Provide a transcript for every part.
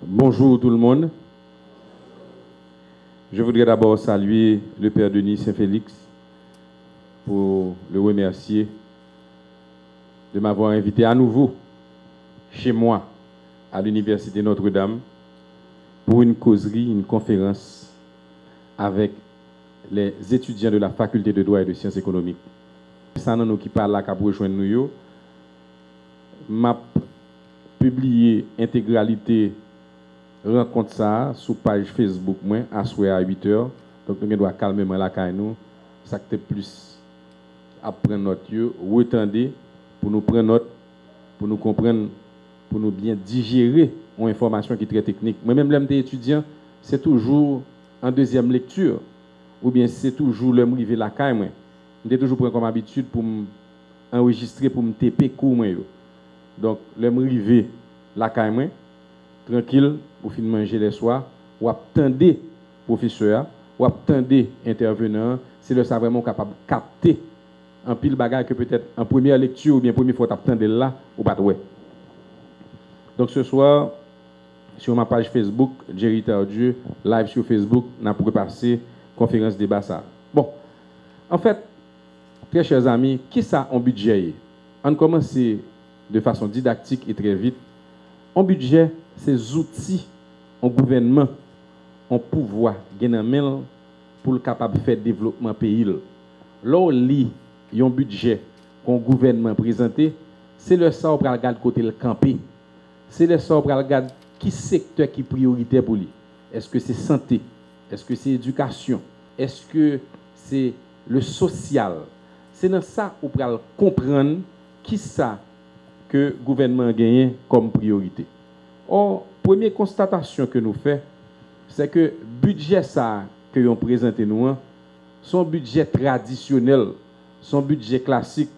Bonjour tout le monde. Je voudrais d'abord saluer le Père Denis Saint-Félix pour le remercier de m'avoir invité à nouveau chez moi à l'Université Notre-Dame pour une causerie, une conférence avec les étudiants de la Faculté de droit et de sciences économiques. Ça nous qui parle là pour rejoindre nous. M'a publié intégralité rencontre ça sur page Facebook moi à soir à 8h. Donc nous doit calmement la caille nous ça que plus apprendre notre yeux, retendre pour nous prendre note, pour nous comprendre, pour nous bien digérer une information qui est très technique. Moi-même l'homme étudiant, c'est toujours en deuxième lecture ou bien c'est toujours le arrivé la caille moi. J'ai toujours pris comme habitude pour enregistrer pour me TP cours moi. Donc le arrivé la caille moi tranquille pour finir manger les soirs ou attendre professeur ou attendre intervenant, c'est le savoir vraiment capable de capter un pile bagage que peut-être en première lecture ou bien première fois attendre là ou pas ouais. Donc ce soir sur ma page Facebook Jerry Tardieu live sur Facebook n'a pour passer conférence débat ça. Bon. En fait, très chers amis, qui ça en budget? On commence de façon didactique et très vite. En budget, ces outils en gouvernement, en pouvoir, gagnant pour le capable de faire développement pays. Là, on lit un budget qu'un gouvernement présenté, c'est le sort pour regarder côté le campé. C'est le sort pour regarder qui secteur qui est prioritaire pour lui. Est-ce que c'est santé? Est-ce que c'est éducation? Est-ce que c'est le social? C'est dans ça qu'on peut comprendre qui ça que le gouvernement a gagné comme priorité. Or, première constatation que nous faisons, c'est que le budget ça que nous présenté nous, son budget traditionnel, son budget classique,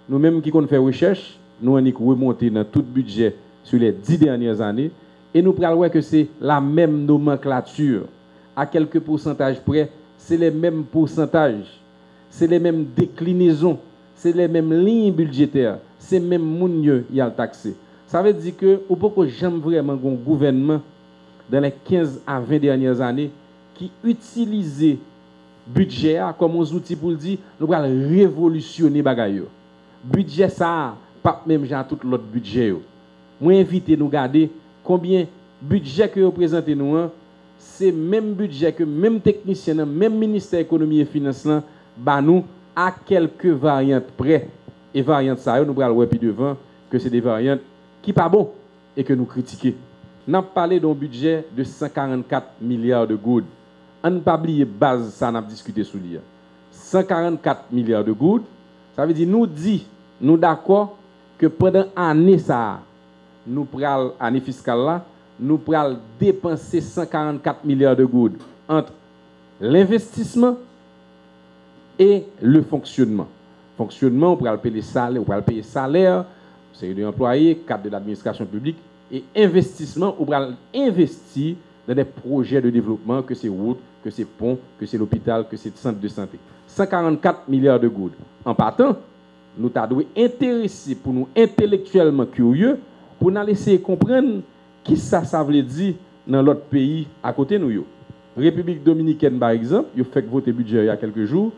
nous-mêmes qui avons fait recherche, nous avons remonté dans tout budget sur les 10 dernières années, et nous prenons que c'est la même nomenclature. À quelques pourcentages près, c'est les mêmes pourcentages, c'est les mêmes déclinaisons, c'est les mêmes lignes budgétaires, c'est les mêmes mounieux qui ont taxé. Ça veut dire que ou pas que j'aime vraiment un gouvernement dans les 15 à 20 dernières années qui utilisait budget comme un outil pour dire nous allons révolutionner bagaille. Budget ça pas même genre tout l'autre budget. Moi inviter nous garder combien budget que représentez nous c'est même budget que même technicien même ministère économie et finance ba nous à quelques variantes près et variantes ça nous allons voir puis devant que c'est des variantes qui pas bon et que nous critiquons. Nous avons parlé d'un budget de 144 milliards de gouttes. On n'a pas oublié base, ça n'a discuté sur lui. 144 milliards de gouttes, ça veut dire nous d'accord que pendant année ça, nous prenons année fiscale là, nous prenons dépenser 144 milliards de gouttes entre l'investissement et le fonctionnement. Fonctionnement, on pourra payer salaire, on pourra payer salaire, c'est des employés, cadre de l'administration publique, et investissement, on va investir dans des projets de développement, que c'est route, que c'est pont, que c'est l'hôpital, que c'est centre de santé. 144 milliards de gouttes. En partant, nous avons intéressés pour nous intellectuellement curieux, pour nous laisser comprendre qui ça veut dire dans l'autre pays à côté de nous. République dominicaine, par exemple, il fait voter budget il y a quelques jours,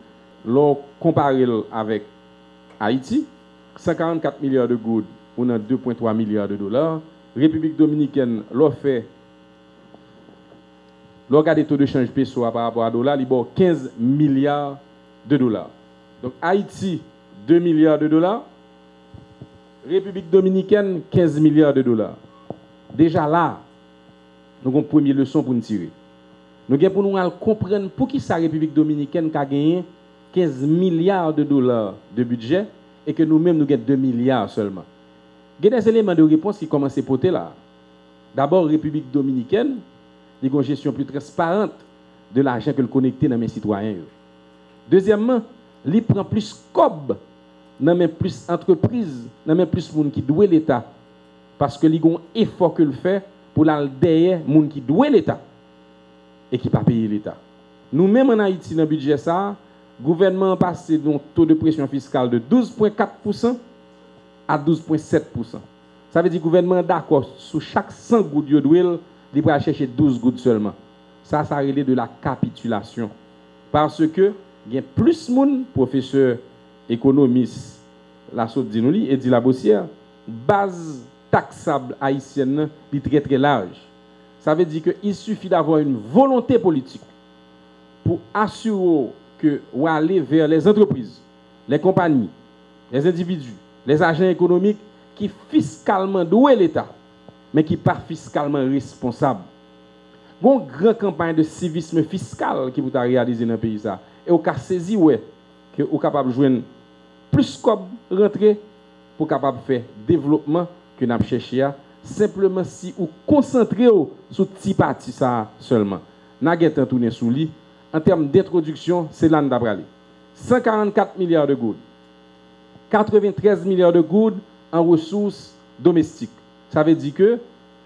l'on compare avec Haïti. 144 milliards de gouttes, on a 2,3 milliards de dollars. République dominicaine, l'offre, regardez le taux de change peso par rapport à dollar, il y a 15 milliards de dollars. Donc Haïti, 2 milliards de dollars. République dominicaine, 15 milliards de dollars. Déjà là, nous avons une première leçon pour nous tirer. Nous avons pour nous comprendre pour qui la République dominicaine a gagné 15 milliards de dollars de budget et que nous-mêmes, nous avons 2 milliards seulement. Il y a des éléments de réponse qui commencent à porter là. D'abord, République dominicaine, il y a une gestion plus transparente de l'argent que le connecté dans mes citoyens. Deuxièmement, il prend plus cob, dans mes plus entreprises, dans mes plus monde qui doit l'État. Parce que il y a un effort que le fait pour la derrière monde qui doit l'État et qui ne pas payer l'État. Nous-mêmes en Haïti, dans le budget ça, le gouvernement a passé d'un taux de pression fiscale de 12,4% à 12,7%. Ça veut dire que le gouvernement est d'accord sur chaque 100 gouttes d'huile il va chercher 12 gouttes seulement. Ça relève de la capitulation. Parce que il y a plus de monde, professeur, économiste, la saute dit et dit la bossière, base taxable haïtienne est très très large. Ça veut dire qu'il suffit d'avoir une volonté politique pour assurer que ou aller vers les entreprises, les compagnies, les individus, les agents économiques qui fiscalement douent l'État, mais qui pas fiscalement responsables. Il y a une grande campagne de civisme fiscal qui vous a réalisé dans le pays. Et vous avez saisi que vous êtes capable de joindre plus de rentrer pour capable de faire développement que nous avons cherché. Simplement si vous concentrez sur petit parti ça seulement. Nous avons tourné sous lui. En termes d'introduction, c'est là que nous avons parlé. 144 milliards de gouttes. 93 milliards de gouttes en ressources domestiques. Ça veut dire que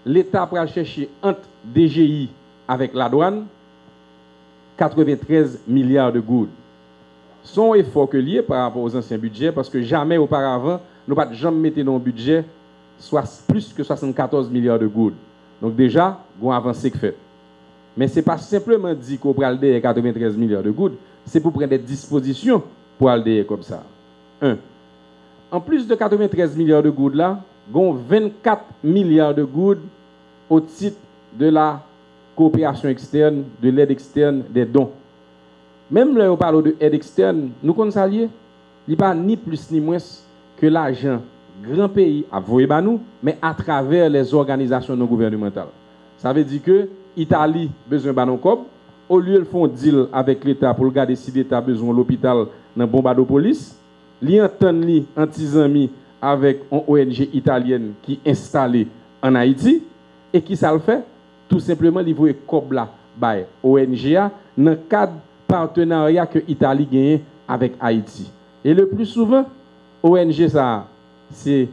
l'État va chercher entre DGI avec la douane 93 milliards de gouttes. Son effort que lié par rapport aux anciens budgets, parce que jamais auparavant, nous n'avons jamais mis dans le budget soit plus que 74 milliards de gouttes. Donc déjà, on a avancé que fait. Mais ce n'est pas simplement dit qu'on prend le 93 milliards de gouttes, c'est pour prendre des dispositions pour aller comme ça. 1. En plus de 93 milliards de gouttes là, on a 24 milliards de gouttes au titre de la coopération externe, de l'aide externe, des dons. Même là, on parle de aide externe, nous connaissons il n'y a pas ni plus ni moins que l'argent grand pays à voyer nous, mais à travers les organisations non gouvernementales. Ça veut dire que l'Italie a besoin de cob, au lieu de faire un deal avec l'État pour garder si l'État a besoin de l'hôpital dans Bombardopolis, li entend li anti-ami avec une ONG italienne qui est installée en Haïti et qui ça le fait tout simplement li voye cob là by ONG dans le cadre partenariat que l'Italie gagne avec Haïti. Et le plus souvent ONG ça c'est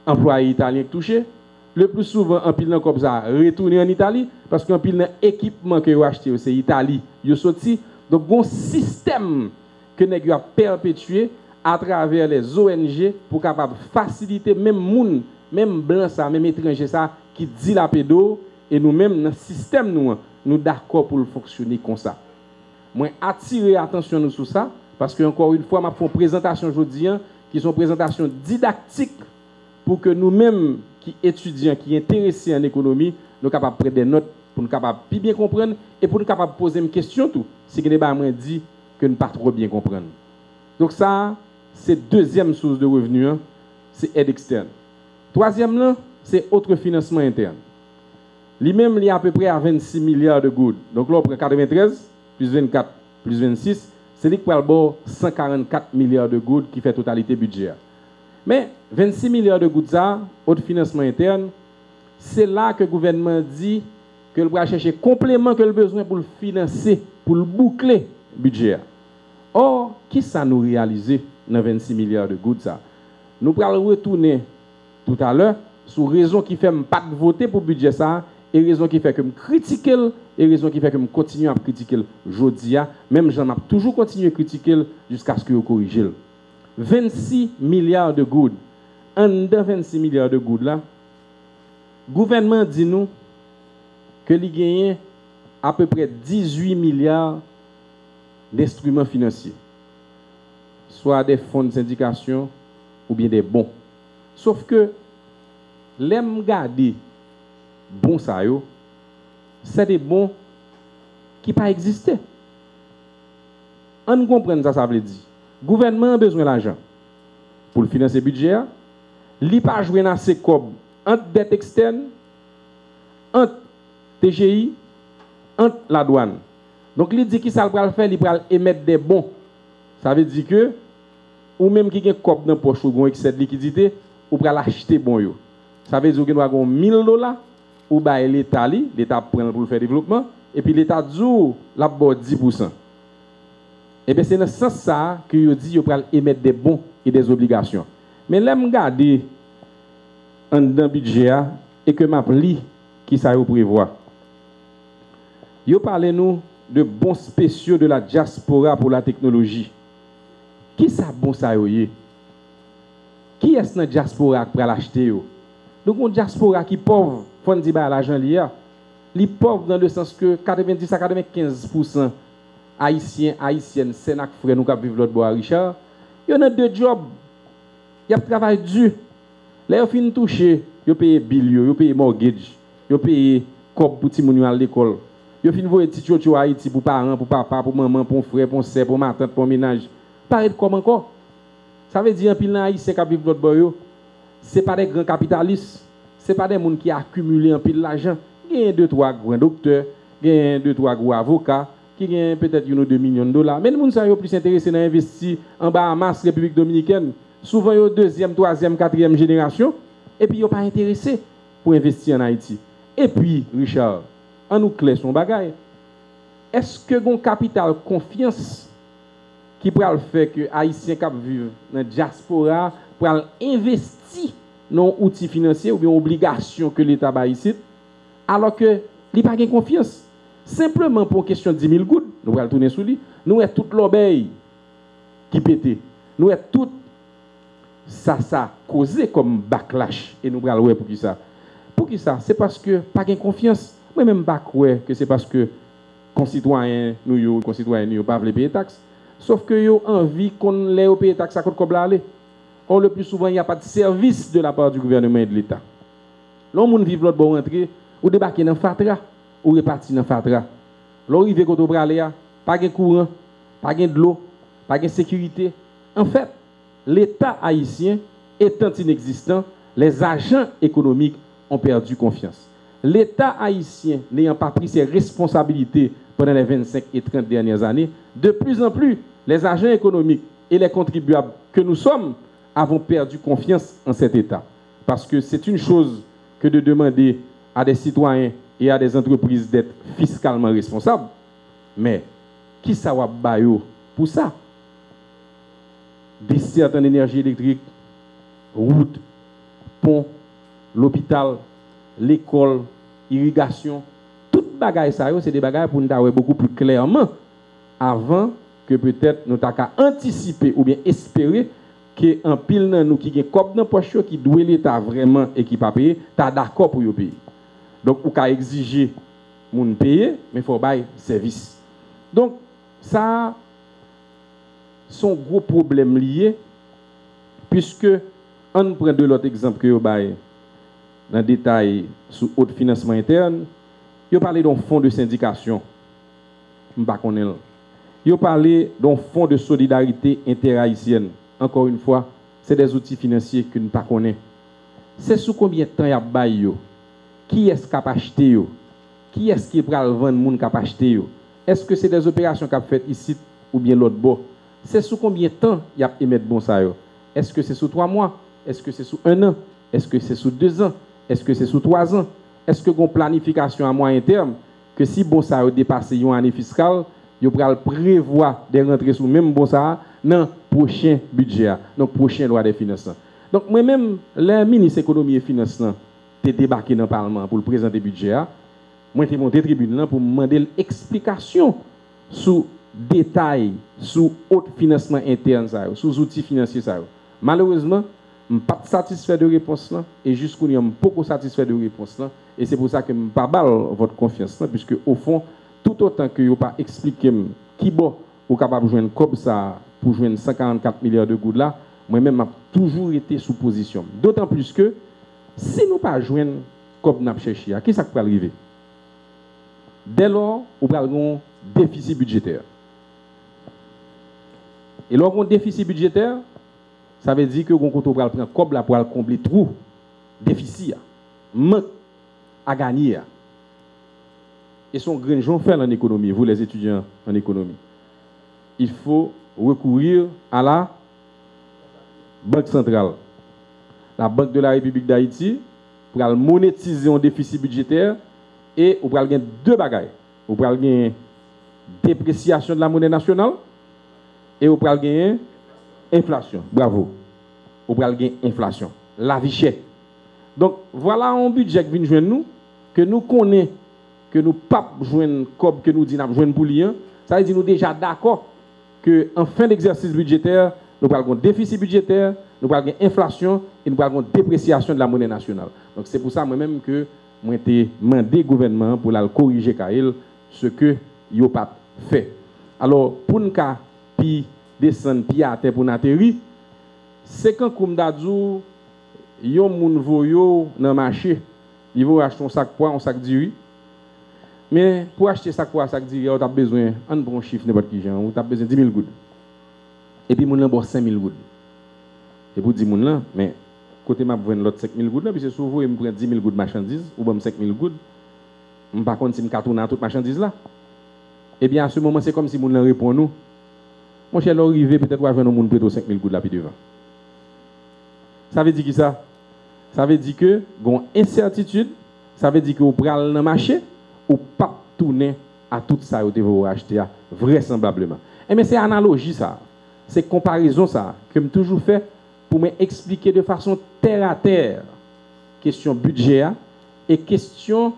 employés italiens qui touchent. Le plus souvent, en pile comme ça, retourner en Italie, parce qu'en pile équipement que vous achetez, c'est Italie, vous sorti. Donc, il y a un système que nous avons perpétué à travers les ONG pour capable faciliter même moun, même blanc ça, même étranger ça, qui dit la pédo, et nous-mêmes, dans le système, nous d'accord pour le fonctionner comme ça. Moi, attirer attention sur ça, parce que encore une fois, je fais une présentation aujourd'hui, qui sont présentations didactiques pour que nous-mêmes, qui étudiants, qui intéressés en économie, nous capables de prendre des notes pour nous capables de bien comprendre et pour nous capables de poser une question tout, si que n'est pas dit que nous ne pas trop bien comprendre. Donc ça, c'est deuxième source de revenus, c'est aide externe. Troisième là, c'est autre financement interne. Lui-même, il y a à peu près à 26 milliards de gouttes. Donc là, on prend 93 plus 24 plus 26. C'est lui qui prend le bord 144 milliards de gouttes qui fait totalité budget. Mais 26 milliards de gouttes, ça, autre financement interne, c'est là que le gouvernement dit que le va chercher complément que le besoin pour le financer, pour le boucler le budget. Or, qui ça nous réaliser dans 26 milliards de gouttes ça? Nous allons retourner tout à l'heure sur raison qui fait pas de voter pour le budget ça et raison qui fait que me critiquer et raison qui fait que me continue à critiquer aujourd'hui, même j'en ai toujours continué à critiquer jusqu'à ce que je corrige. 26 milliards de gouttes. En dedans 26 milliards de gouttes là, le gouvernement dit nous que il gagne à peu près 18 milliards d'instruments financiers, soit des fonds de syndication ou bien des bons. Sauf que l'aime garder bon ça yo, c'est des bons qui pas existé. On comprend ça veut dire. Le gouvernement a besoin d'argent pour le financer le budget. Il n'a pas joué dans ces cob entre dette externe, entre TGI, entre la douane. Donc, il dit qu'il ça va faire, il va émettre des bons. Ça veut dire que, ou même qui a un cob dans la poche ou un excès de liquidité, ou va l'acheter bon yo. Ça veut dire qu'il va avoir $1000 ou bien l'État prend pour le faire développement, et puis l'État dit la 10%. Et bien c'est dans ce sens ça que je dis qu'il va émettre des bons et des obligations. Mais là, je regarde dans le budget et que je lis qui ça prévoit. Vous parlez nous de bons spéciaux de la diaspora pour la technologie. Qui ça bon ça y? Qui est-ce dans la diaspora pour l'acheter? Donc une diaspora qui pauvre, faut dire l'argent lié. Les pauvres dans le sens que 90 à 95% haïtiens, haïtiennes, c'est nos frères nous qui vivent l'autre bois Richard. Il y a deux jobs. Il y a travail dur. Là, ils finissent toucher, ils payent bill, ils payent mortgage, ils payent cop pour petit moun à l'école. Ils finissent voir petit chocho Haïti pour parents, pour papa, pour maman, pour frère, pour sœur, pour ma tante, pour ménage. Pareil comme encore. Ça veut dire pile haïtien qui vivent l'autre bois, c'est pas des grands capitalistes, c'est pas des gens qui accumulent un pile l'argent. Il y a 2-3 grands docteurs, il y a 2-3 gros avocats qui gagnent peut-être 1 ou 2 millions de dollars. Mais les gens sont plus intéressés à investir en Bahamas, République dominicaine. Souvent, ils sont deuxième, troisième, quatrième génération. Et puis, ils ne sont pas intéressés pour investir en Haïti. Et puis, Richard, en nous clair son bagage. Est-ce que un capital confiance qui pourra le faire que les Haïtiens qui vivent dans la diaspora pour investir dans un outil financier ou bien obligation que l'État a ici, alors que il n'a pas confiance? Simplement pour une question de 10 000 gouttes, nous allons tourner sur lui. Nous sommes toute l'obéi qui pète. Nous sommes tout ça causé comme backlash. Et nous allons voir pour qui ça. Pour qui ça? C'est parce que pas de confiance. Moi-même, je que c'est parce que concitoyens, nous pas veulent payer taxes. Sauf que nous avons envie qu'on les paye taxes à côté de l'aller. Or, le plus souvent, il n'y a pas de service de la part du gouvernement et de l'État. L'homme vit l'autre bon rentrer, ou débarquer dans Fatra, ou repartir dans Fatra. L'arrivée quand on brale, pas de courant, pas de l'eau, pas de sécurité. En fait, l'État haïtien étant inexistant, les agents économiques ont perdu confiance. L'État haïtien n'ayant pas pris ses responsabilités pendant les 25 et 30 dernières années, de plus en plus, les agents économiques et les contribuables que nous sommes avons perdu confiance en cet État. Parce que c'est une chose que de demander à des citoyens et à des entreprises d'être fiscalement responsables. Mais, qui ça va bailler pour ça? Des certaines énergies électriques, routes, ponts, l'hôpital, l'école, irrigation, toutes bagailles ça, c'est des bagailles pour nous avoir beaucoup plus clairement avant que peut-être nous avons anticiper ou bien espérer qu'un pile dans nous qui est comme dans poche qui doit l'État vraiment et qui pas payer, tu d'accord pour payer. Donc ou ka exiger moun payer mais faut bail service. Donc ça sont gros problème lié puisque on prend de l'autre exemple que yo bail dans détail sur autre financement interne, yo parlé d'un fonds de syndication. M'pa connaît. Yo parlé d'un fonds de solidarité interhaïtienne. Encore une fois, c'est des outils financiers que nous ne connaissons pas. C'est sous combien de temps il y a bail yo? Qui est-ce qui a acheté yo? Qui est-ce qui va vendre moun qui a acheté yo? Est-ce que c'est des opérations qui a faites ici ou bien l'autre bord? C'est sous combien de temps il y a émettre bon ça yo? Est-ce que c'est sous 3 mois? Est-ce que c'est sous 1 an? Est-ce que c'est sous 2 ans? Est-ce que c'est sous 3 ans? Est-ce que une planification à moyen terme que si bon ça yo dépasse une année fiscale, yo pral prévoir des rentrées sous même bon ça dans prochain budget, donc prochain loi des finances. Donc moi-même, le ministre économie et finances t'es débarqué dans le Parlement pour le présenter le budget. Moi t'ai monté tribune pour me demander l'explication sur détail, sur autres financement interne ça, sur outils financiers ça. Malheureusement, je ne suis pas satisfait de réponse là et jusqu'au niveau je suis pas satisfait de réponse là et c'est pour ça que je ne pas balle votre confiance là puisque au fond tout autant que vous pas expliqué qui bon ou capable de joindre comme ça pour joindre 144 milliards de gouttes là, moi-même j'ai toujours été sous position. D'autant plus que si nous pas joindre comme n'a cherché, qui ça peut arriver? Dès lors, nous avons un déficit budgétaire. Et lorsqu'on a un déficit budgétaire, ça veut dire que on compte prendre comme là pour combler trou déficit, manque à gagner. Et son grand gens fait en économie, vous les étudiants en économie. Il faut recourir à la Banque centrale, la Banque de la République d'Haïti, pour monétiser un déficit budgétaire et pour gagner deux bagailles. Pour gagner dépréciation de la monnaie nationale et pour gagner inflation. Bravo. Pour gagner inflation. La vie chère. Donc voilà un budget qui vient joindre nous, que nous connaissons, que nous ne pouvons pas joindre comme que nous disons joindre pour lien. Ça veut dire que nous sommes déjà d'accord qu'en fin d'exercice budgétaire, nous avons un déficit budgétaire, nous avons une inflation et nous avons une dépréciation de la monnaie nationale. Donc c'est pour ça moi-même que moi t'ai demandé gouvernement pour la corriger Kael ce que yo pas fait. Alors pour nous pi descendre pi à terre pour atterrir, c'est quand comme d'adou yon moun voyo dans marché, il va acheter un sac poids, un sac de riz. Mais pour acheter sac poids, sac de riz, on a besoin un bon chiffre n'importe qui genre, on a besoin 10 000 gouttes. Et puis moun nan bon 5 000 gouttes. Et pour 10 moun là, mais côté m'a vendre l'autre 5 000 gouttes là, puis c'est souvent il me prend 10 000 gouttes marchandises ou bon 5 000 gouttes. Par contre si me tourner toute marchandise là. Eh bien à ce moment c'est comme si moun là répond nous. Mon cher l'arrivé peut-être va vendre moun prêter 5 000 gouttes là puis devant. Ça veut dire qui ça? Ça veut dire que gon incertitude, ça veut dire que vous pral dans marché ou pas tourner à tout ça que vous acheter vraisemblablement. Et mais c'est analogie ça. C'est comparaison ça que me toujours fait pour m'expliquer de façon terre à terre question budget et question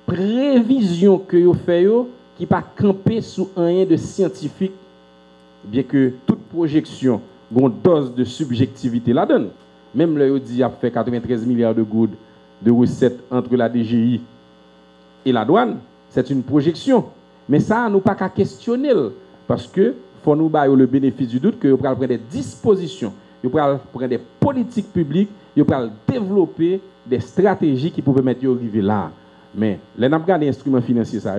prévision que vous faites qui pas camper sous rien de scientifique, bien que toute projection a une dose de subjectivité la donne. Même le dit a fait 93 milliards de gouttes de recettes entre la DGI et la douane, c'est une projection. Mais ça, nous pas qu'à questionner parce que faut nous bailler le bénéfice du doute que vous prendre des dispositions, vous prendre des politiques publiques, vous prendre développer des stratégies qui peuvent permettre de arriver là. Mais les n'avons instruments financiers ça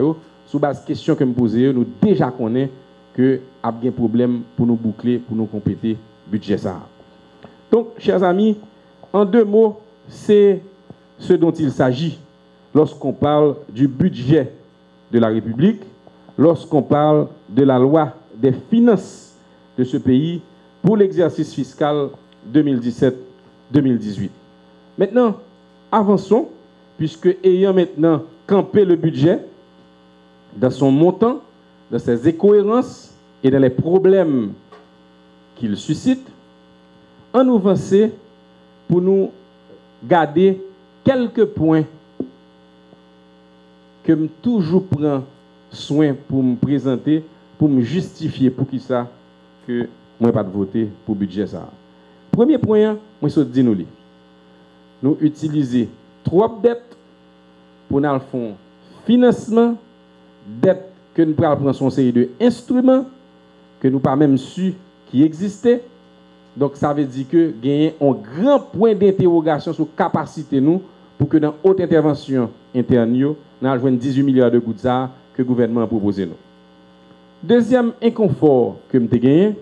sous base question que me poser, nous déjà connaissons que a bien problème pour nous boucler, pour nous compléter budget ça. Donc, chers amis, en deux mots, c'est ce dont il s'agit lorsqu'on parle du budget de la République, lorsqu'on parle de la loi des finances de ce pays pour l'exercice fiscal 2017-2018. Maintenant, avançons, puisque ayant maintenant campé le budget dans son montant, dans ses incohérences et dans les problèmes qu'il suscite, on nous avance pour nous garder quelques points que je toujours prends soin pour me présenter, pour me justifier pour qui ça que moi pas de voter pour budget ça. Premier point, moi je dis nous utiliser trop de dettes pour nous faire financement, dette que nous prenons prendre son série de instruments que nous pas même su qui existaient. Donc, ça veut dire que gagner un grand point d'interrogation sur la capacité nous pour que dans haute intervention interne, nous avons 18 milliards de gouttes que le gouvernement a proposé nous. Deuxième inconfort que nous avons gagné,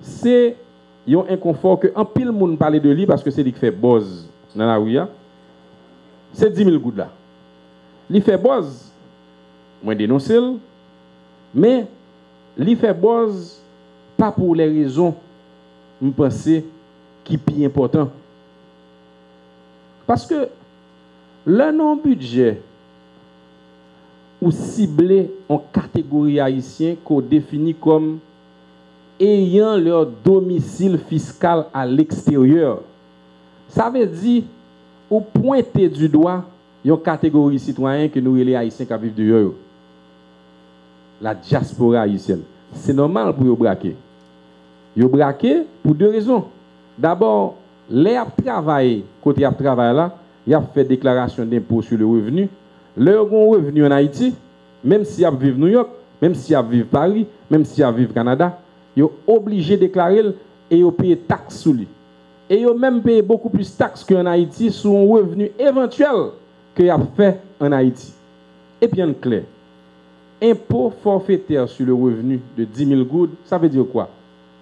c'est un inconfort que un pile monde parle de lui parce que c'est lui qui fait buzz dans la rue. C'est 10 000 gouttes là. Il fait buzz, moi dénoncer, mais il fait buzz pas pour les raisons je pense qui est plus important. Parce que le non-budget ou ciblé en catégorie haïtienne qu'on définit comme ayant leur domicile fiscal à l'extérieur, ça veut dire ou pointer du doigt une catégorie citoyenne que nous les haïtiens qui vivent dehors. La diaspora haïtienne. C'est normal pour vous braquer. Yo braqué pour deux raisons. D'abord, les a travaillé, côté a travaillé là, il a fait déclaration d'impôt sur le revenu. Leur revenu en Haïti, même si a vivre New York, même si a vivre Paris, même si a vivre Canada, ils sont obligés de déclarer et ils payent taxes sur lui. Et ils même payé beaucoup plus de taxes qu'en Haïti sur un revenu éventuel qu'il a fait en Haïti. Et bien clair, impôt forfaitaire sur le revenu de 10 000 gouttes, ça veut dire quoi?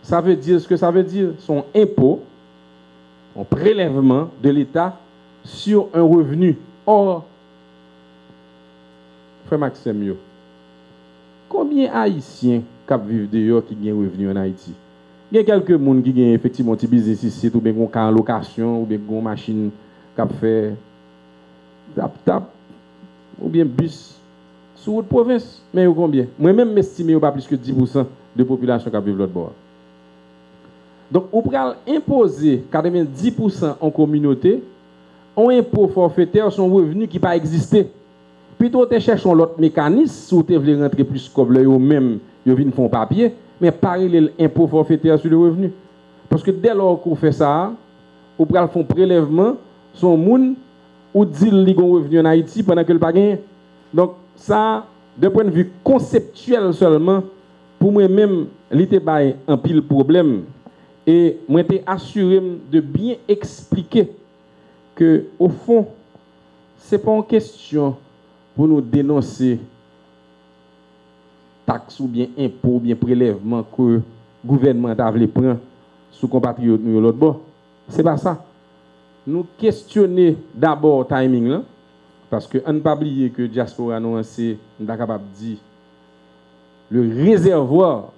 Ça veut dire ce que ça veut dire, son impôt, un prélèvement de l'État sur un revenu. Or, frère Maxime, combien d'Haïtiens qui vivent dehors qui ont un revenu en Haïti? Il y a quelques personnes qui ont effectivement un petit business ici, ou bien qui ont en location, ou bien qui ont une machine qui fait tap-tap, ou bien bus sur votre province. Mais combien? Moi-même, m'estime pas plus que 10% de la population qui vit l'autre bord. Donc, on peut imposer 90% en communauté, un impôt forfaitaire sur un revenu qui n'a pas existé. Plutôt, tu cherches l'autre mécanisme, ou tu veux rentrer plus comme eux même, ils viennent faire papier, mais parler l'impôt forfaitaire sur le revenu. Parce que dès lors qu'on fait ça, on peut faire un prélèvement sur le monde, ou dit li gon revenu en Haïti pendant que le pas gagné. Donc ça, d'un point de vue conceptuel seulement, pour moi-même, l'été bail un pile problème et moi t'ai assuré de bien expliquer que au fond, c'est pas une question pour nous dénoncer taxes ou bien impôts ou bien prélèvements que le gouvernement a voulu prendre sous compatriotes nous l'autre bord. C'est pas ça. Nous questionner d'abord le timing là, parce que on ne pas oublier que diaspora nous c'est capable de dire le réservoir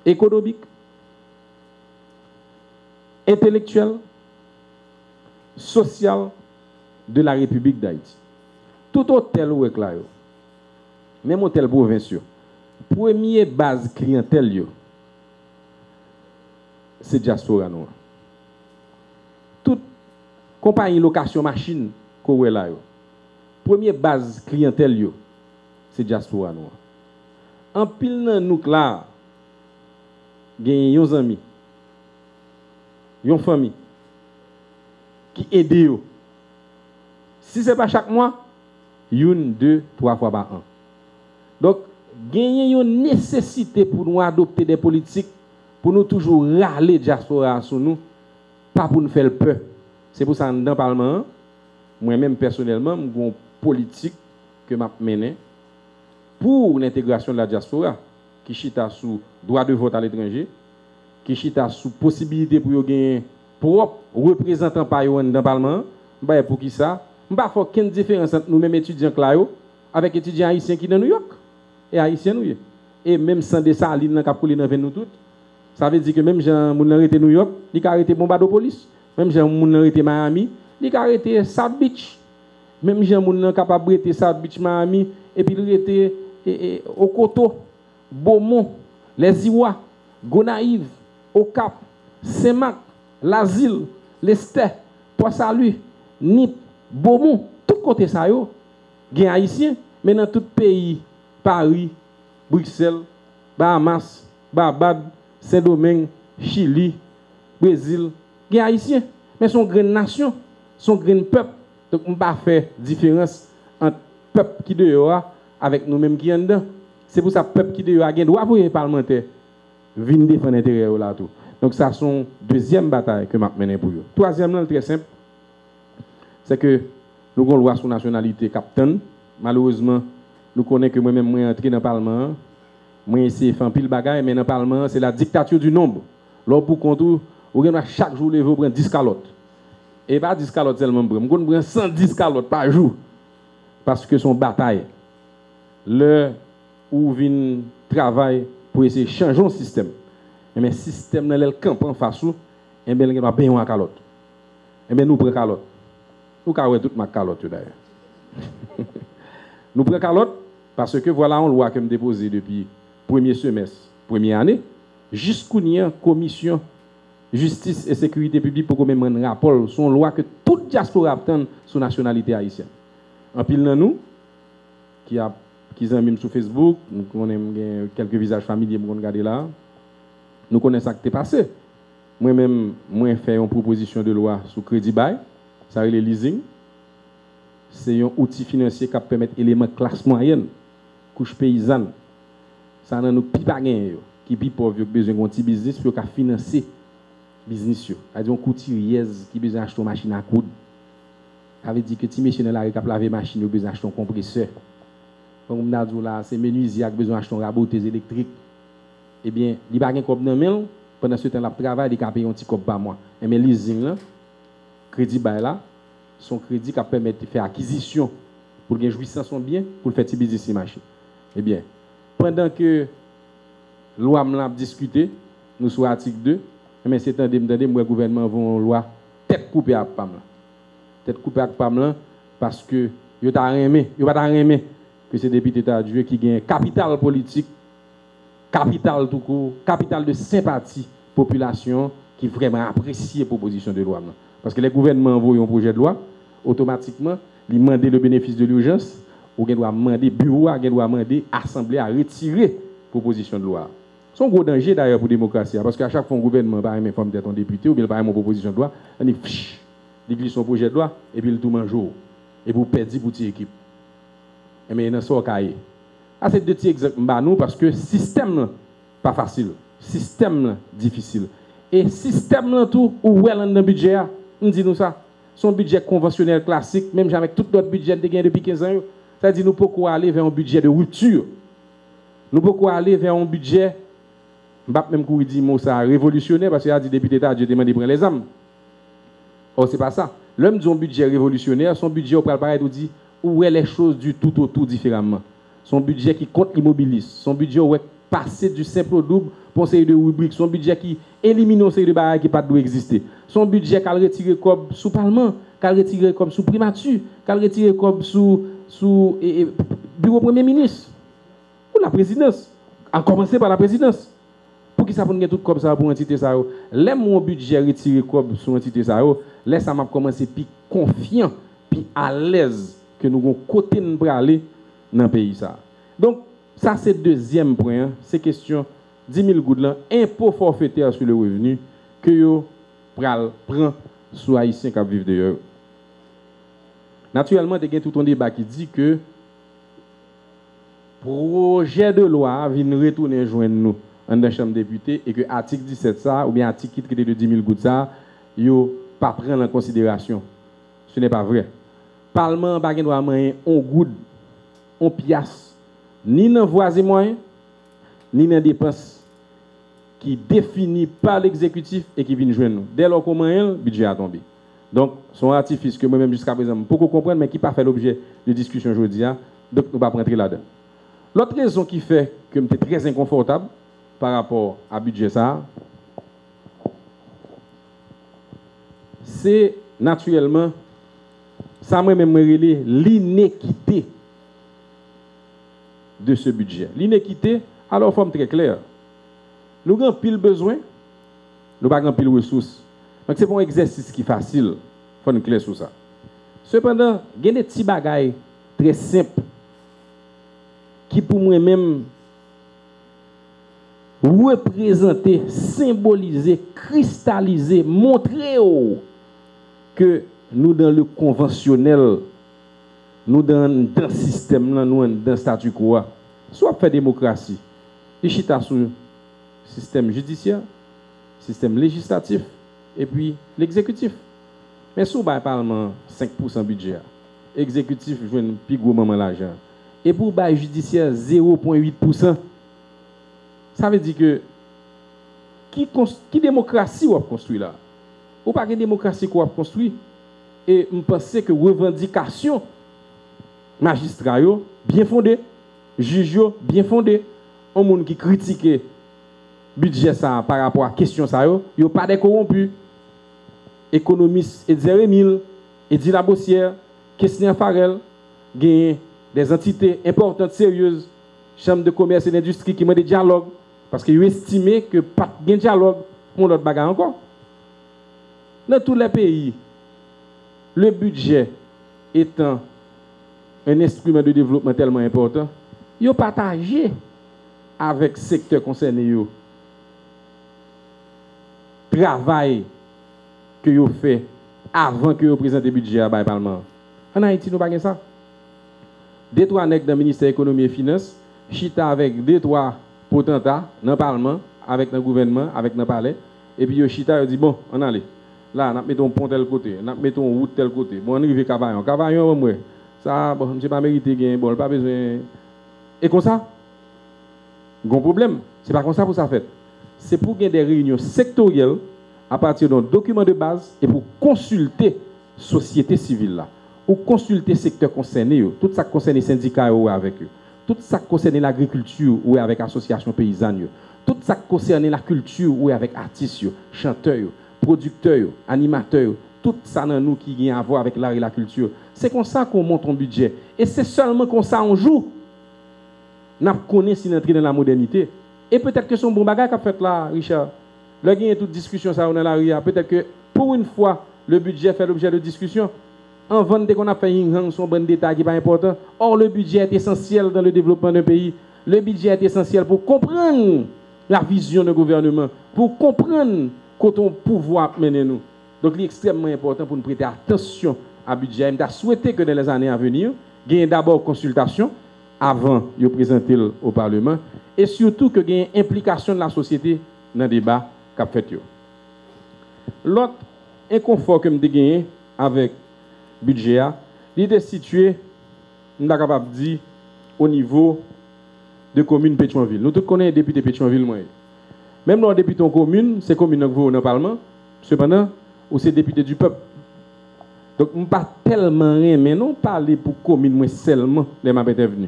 économique, intellectuel, social de la République d'Haïti. Tout hôtel ou là, même hôtel provincial, première base clientèle, c'est diaspora nous. Toute compagnie location machine qu'on là, première base clientèle, c'est diaspora nous. En pile nan nous là, gagne yon amis, yon famille qui aide yo. Si c'est pas chaque mois, une, 2, 3 fois par an. Donc, gagner une nécessité pour nous adopter des politiques, pour nous toujours râler diaspora sur nous, pas pour nous faire peur. C'est pour ça que dans le Parlement, moi-même personnellement, j'ai une politique que je mène pour l'intégration de la diaspora, qui chita sous droit de vote à l'étranger, qui chita sous possibilité pour gagner propre représentant par dans le Parlement. Pour qui ça? Je ne sais pas quelle différence entre nous-mêmes étudiants avec les étudiants haïtiens qui sont dans New York et haïtiens. Et même sans de ça, l'île n'a pas coulé dans nous toutes. Ça veut dire que même gens qui arrêté New York, ils ont arrêté Bombado Police. Même gens qui ont arrêté Miami, ils ont arrêté South Beach. Même gens qui sont capables d'arrêter South Beach, Miami, et puis ils ont arrêté Okoto, Beaumont, les Iwa, Gonaïve, Okap, Semak, l'Asile, l'Esther, Port-Salut, Nip, Beaumont, tout côté ça yo, gen haïtien, mais dans tout pays, Paris, Bruxelles, Bahamas, Barbade, Saint-Domingue, Chili, Brésil, gen haïtien, mais son grande nation, son grand peuple. Donc on pas faire différence entre peuple qui dehors avec nous-mêmes qui en dedans. C'est pour ça que peuple qui dehors a droit pour les parlementaires venir défendre l'intérêt là tout. Donc ça c'est une deuxième bataille que m'a mené pour eux. Troisième là très simple. C'est que nous avons une loi sur nationalité capitaine. Malheureusement, nous connaissons que moi-même, moi entré dans le Parlement, moi essayé de faire un pile bagaille, mais dans le Parlement, c'est la dictature du nombre. Là, pour contre, vous avez chaque jour, vous prenez 10 calottes. Et pas 10 calottes seulement, vous prenez 110 calottes par jour. Parce que son bataille, l'heure où vient travail pour essayer de changer le système. Mais le système, le camp en face, et bien, il va payer une calotte. Et bien, nous prenons calotte. Nous avons toute ma calotte d'ailleurs. Nous prenons calotte parce que voilà une loi que je déposée depuis le premier semestre, première année, jusqu'à la commission justice et sécurité publique pour qu'on mette un rapport sur une loi que toute diaspora attend sur la nationalité haïtienne. En pile dans nous, qui sont même sur Facebook, nous connaissons quelques visages familiers pour regarder là, nous connaissons ce qui est passé. Moi-même, moi fait une proposition de loi sur crédit bail. Ça le leasing, c'est un outil financier qui permet élément classe moyenne, couche paysanne. Ça n'a nous pas gagné, qui plus pauvre, qui a besoin d'un petit business pour financer le business. C'est-à-dire un couturier qui a besoin d'acheter une machine à coudre. Ça veut dire que si monsieur là qui a lavé machine, il a besoin d'acheter un compresseur. Donc on a dit là, c'est menuisier qui a besoin d'acheter une raboteuse électrique. Eh bien, il n'y a pas de dans main, pendant ce temps là travail, il a payé un petit cop par mois. Mais leasing là, crédit bail là, son crédit qui permet de faire acquisition pour gagner jouissance son bien, pour faire petit business marché. Eh bien, pendant que loi m'a discuté, nous sommes article 2, mais c'est un demandé moi gouvernement vont loi tête coupée à PAM là. Tête coupée à PAM là parce que yo t'a aimé, yo pas aimé que ces députés t'a Dieu qui gagne capital politique, capital tout court, capital de sympathie population qui vraiment apprécie la proposition de loi là. Parce que les gouvernements envoient un projet de loi, automatiquement, ils demandent le bénéfice de l'urgence, ou ils doivent demander bureau, ils doivent demander assemblée à retirer la proposition de loi. C'est un gros danger d'ailleurs pour la démocratie, parce qu'à chaque fois, un gouvernement va aimer forme d'être un député, ou bien va aimer une proposition de loi, on dit, il glisse son projet de loi, et puis il tout mange jour. Et vous perdez pour votre équipe. Et mais il y a un cahier. Ah, c'est deux petits exemples nous parce que le système pas facile. Système difficile. Et système là tout, où est le budget, on dit nous ça. Son budget conventionnel classique, même avec tout notre budget de gain depuis 15 ans, ça dit nous pouvons aller vers un budget de rupture. Nous pouvons aller vers un budget, même quand il dit ça révolutionnaire, parce qu'il a dit depuis l'État, Dieu demande de prendre les âmes. Or, c'est pas ça. L'homme dit un budget révolutionnaire, son budget, au pareil, nous dit où est les choses du tout au tout différemment. Son budget qui compte l'immobilisme, son budget où est passé du simple au double pour une série de rubriques, son budget qui élimine une série de barrières qui ne doivent pas exister, son budget qui a retiré comme sous Parlement, qui a retiré comme sous primature, qui a retiré comme sous bureau Premier ministre, ou la présidence, en commencer par la présidence. Pour qui ça prenne tout comme ça pour entité ça? L'aime mon budget retiré comme sous entité ça, laisse ça m'a commencé puis confiant, puis à l'aise que nous avons côté nous aller dans le pays ça. Donc ça c'est le deuxième point, c'est question 10 000 gouttes là, impôt forfaitaire sur le revenu que yo prend sur haïtiens qui vivent d'ailleurs. Naturellement, il y a tout un débat qui dit que projet de loi vient retourner joindre nous en la Chambre des députés et que l'article 17 ça ou bien l'article qui traite de 10 000 gouttes ça, yo pas prendre en considération. Ce n'est pas vrai. Parlement pas droit moyen on goutte, on pièce ni dans voies et moyens ni dans dépenses qui défini par l'exécutif et qui vient joindre nous. Dès lors qu'on moyen le budget a tombé. Donc son artifice que moi-même jusqu'à présent pour comprendre mais qui pas fait l'objet de discussion aujourd'hui, donc nous pas rentrer là-dedans. L'autre raison qui fait que je suis très inconfortable par rapport à budget ça, c'est naturellement ça moi-même l'inéquité de ce budget. L'inéquité, alors forme très claire. Nous avons pile besoin, nous n'avons pas pile ressources. Donc c'est pas un exercice qui est facile, il faut nous clair sur ça. Cependant, il y a des petits bagailles très simples qui pour moi-même représenter, symboliser, cristalliser, montrer que nous dans le conventionnel, nous dans le système, nous dans le statu quo, soit fait démocratie, et chita sur le système judiciaire, système législatif, et puis l'exécutif. Mais sous le Parlement, 5% budget, exécutif joue un plus gros moment l'argent. Et pour le judiciaire, 0,8%. Ça veut dire que qui démocratie on a construit là? Ou pas de démocratie qu'on a construit? Et je pense que revendication magistrat bien fondée, juge bien fondé, un monde qui critique budget ça par rapport à question ça yo pas des corrompus. Économistes Edzer Emile, Edila Bossière, Christian Farel, gagne des entités importantes sérieuses, Chambre de commerce et d'industrie qui mène des dialogues parce qu'ils estiment que pas de dialogue pour l'autre bagarre encore. Dans tous les pays, le budget étant un instrument de développement tellement important, ils ont partagé avec le secteur concerné travail que vous fait avant que vous présentez le budget à Parlement. En Haïti, nous n'avons pas ça. 2-3 nègres dans le ministère de l'économie et des finances, chita avec 2-3 potentats dans le Parlement, avec le gouvernement, avec le palais, et puis chita dit bon, on allait. Là, on met un pont tel côté, on met une route tel côté. Bon, on arrive à Cavaillon. Cavaillon, moi, ça, bon, je n'ai pas mérité gain, bon, pas besoin. Et comme ça, bon problème. Ce n'est pas comme ça pour ça fait. C'est pour gagner des réunions sectorielles à partir d'un document de base et pour consulter la société civile là, ou consulter le secteur concerné, tout ça concerne les syndicats avec eux, tout ça concerne l'agriculture ou avec l'association paysanne, tout ça concerne la culture ou avec artistes, chanteurs, producteurs, animateurs, tout ça dans nous qui a à voir avec l'art et la culture. C'est comme ça qu'on monte un budget. Et c'est seulement comme ça on joue. Nous connaissons si nous entrons dans la modernité. Et peut-être que c'est un bon bagage qu'a fait là, Richard. Là, il y a toute discussion ça dans la rue. Peut-être que pour une fois, le budget fait l'objet de discussion. En vente, dès qu'on a fait son bon détail qui n'est pas important. Or, le budget est essentiel dans le développement d'un pays. Le budget est essentiel pour comprendre la vision du gouvernement, pour comprendre quand on pouvoir mener nous. Donc, il est extrêmement important pour nous prêter attention à budget. Je souhaite que dans les années à venir, il y ait d'abord consultation avant de présenter au Parlement et surtout que il y ait implication de la société dans le débat qu'a fait. L'autre inconfort que je gagné avec le budget, il est situé, je suis capable de dire, au niveau de la commune Pétionville. Nous tous connaissons les députés Pétionville. Même dans les députés en commune, c'est commune qui vont dans le Parlement. Cependant, ou c'est député du peuple. Donc, je ne pas tellement rien, mais non parler pour commune moi seulement les m'a venu.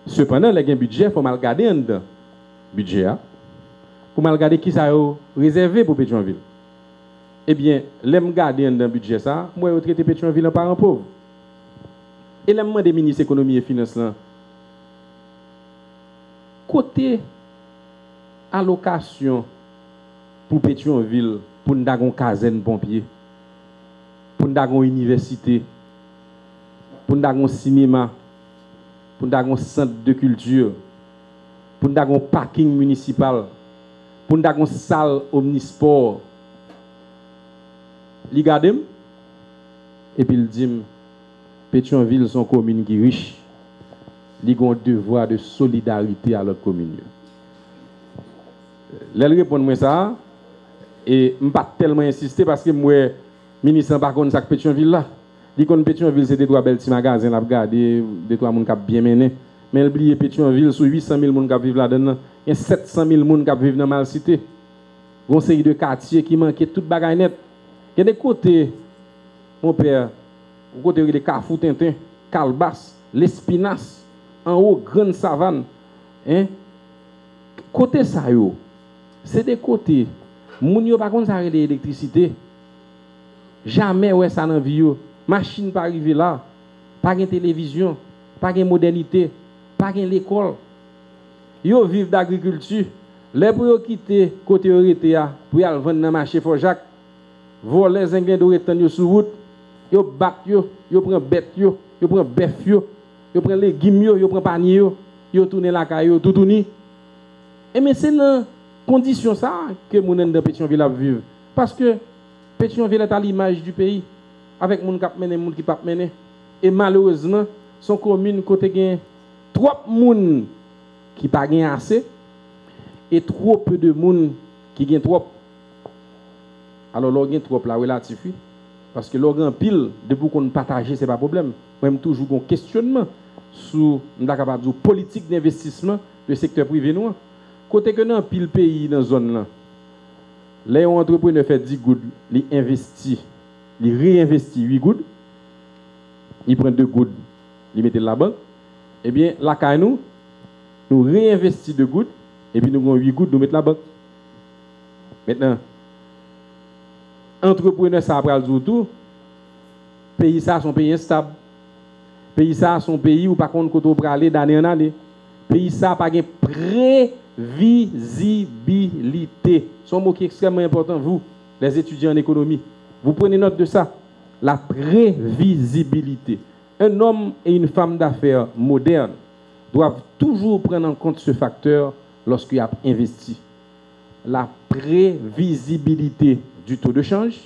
Cependant, les budget, il faut mal regarder en dedans. Budget, pour mal regarder qui ça a réservé pour Pétionville. Eh bien, l'aime garder dans le budget ça, moi je traite Pétionville en parent pauvre. Et l'aime des ministres économie et finances là. Côté allocation pour Pétionville, pour nous avoir une caserne pompier, pour nous avoir une université, pour nous avoir un cinéma, pour nous avoir un centre de culture, pour nous avoir un parking municipal, pour nous avoir une salle omnisport. Il regarde et puis il dit Pétionville sont commune qui riche. Ils ont un devoir de solidarité à leur commune. Elle répond moi ça et je ne pas tellement insister parce que moi ministre par contre ça Pétionville là. Dit qu'on Pétionville c'est des trois belles petits magasins là regarder des trois monde qui bien mené mais oublier Pétionville sur 800 000 monde qui vivent là-dedans, il y a 700 000 monde qui vivent dans mal cité. Gon série de quartiers qui manquent toute bagaille net. Il y a des côtés mon père, côté les Carrefour Tintin, Calbas, l'Espinasse, en haut grande savane, hein? Côté ça yo, c'est des côtés moun yo par contre ça l'électricité. Jamais ouais ça dans vie yo. Machine pas arriver là, pas de télévision, pas de modernité, pas de l'école. Yo vivent d'agriculture. Les pour yo quitter côté orité pour y aller vendre dans marché Fort Jacques, voler zengin d'oretan yo sur route, yo bat yo prend bête yo prend bœuf yo prend légumes yo prend panier yo tourner la caille yo tout tourner. Et mais c'est dans condition ça que moun dans Pétionville a vivre parce que Pétionville est à l'image du pays avec moun k'ap mené moun qui pas mené et malheureusement son commune côté gain trop moun qui pas gain assez et trop peu de moun qui gain trop. Alors l'organe trop la relatif parce que l'organe pile depuis qu'on partager c'est pas problème. Même toujours un questionnement sur la politique d'investissement du secteur privé nous. Côté que dans pile pays dans zone là. Les entrepreneurs fait 10 gouttes, ils investit, ils réinvestit 8 gouttes. Ils prennent 2 gouttes, ils mettent la banque. Eh bien la caille nous réinvestit 2 gouttes et puis nous avons 8 gouttes nous mettre la banque. Maintenant entrepreneur ça après le tout pays ça son pays instable pays ça son pays où par contre quand on aller d'année en année pays ça pas gain prévisibilité son mot qui est extrêmement important vous les étudiants en économie vous prenez note de ça la prévisibilité un homme et une femme d'affaires modernes doivent toujours prendre en compte ce facteur lorsqu'il a investi la prévisibilité du taux de change,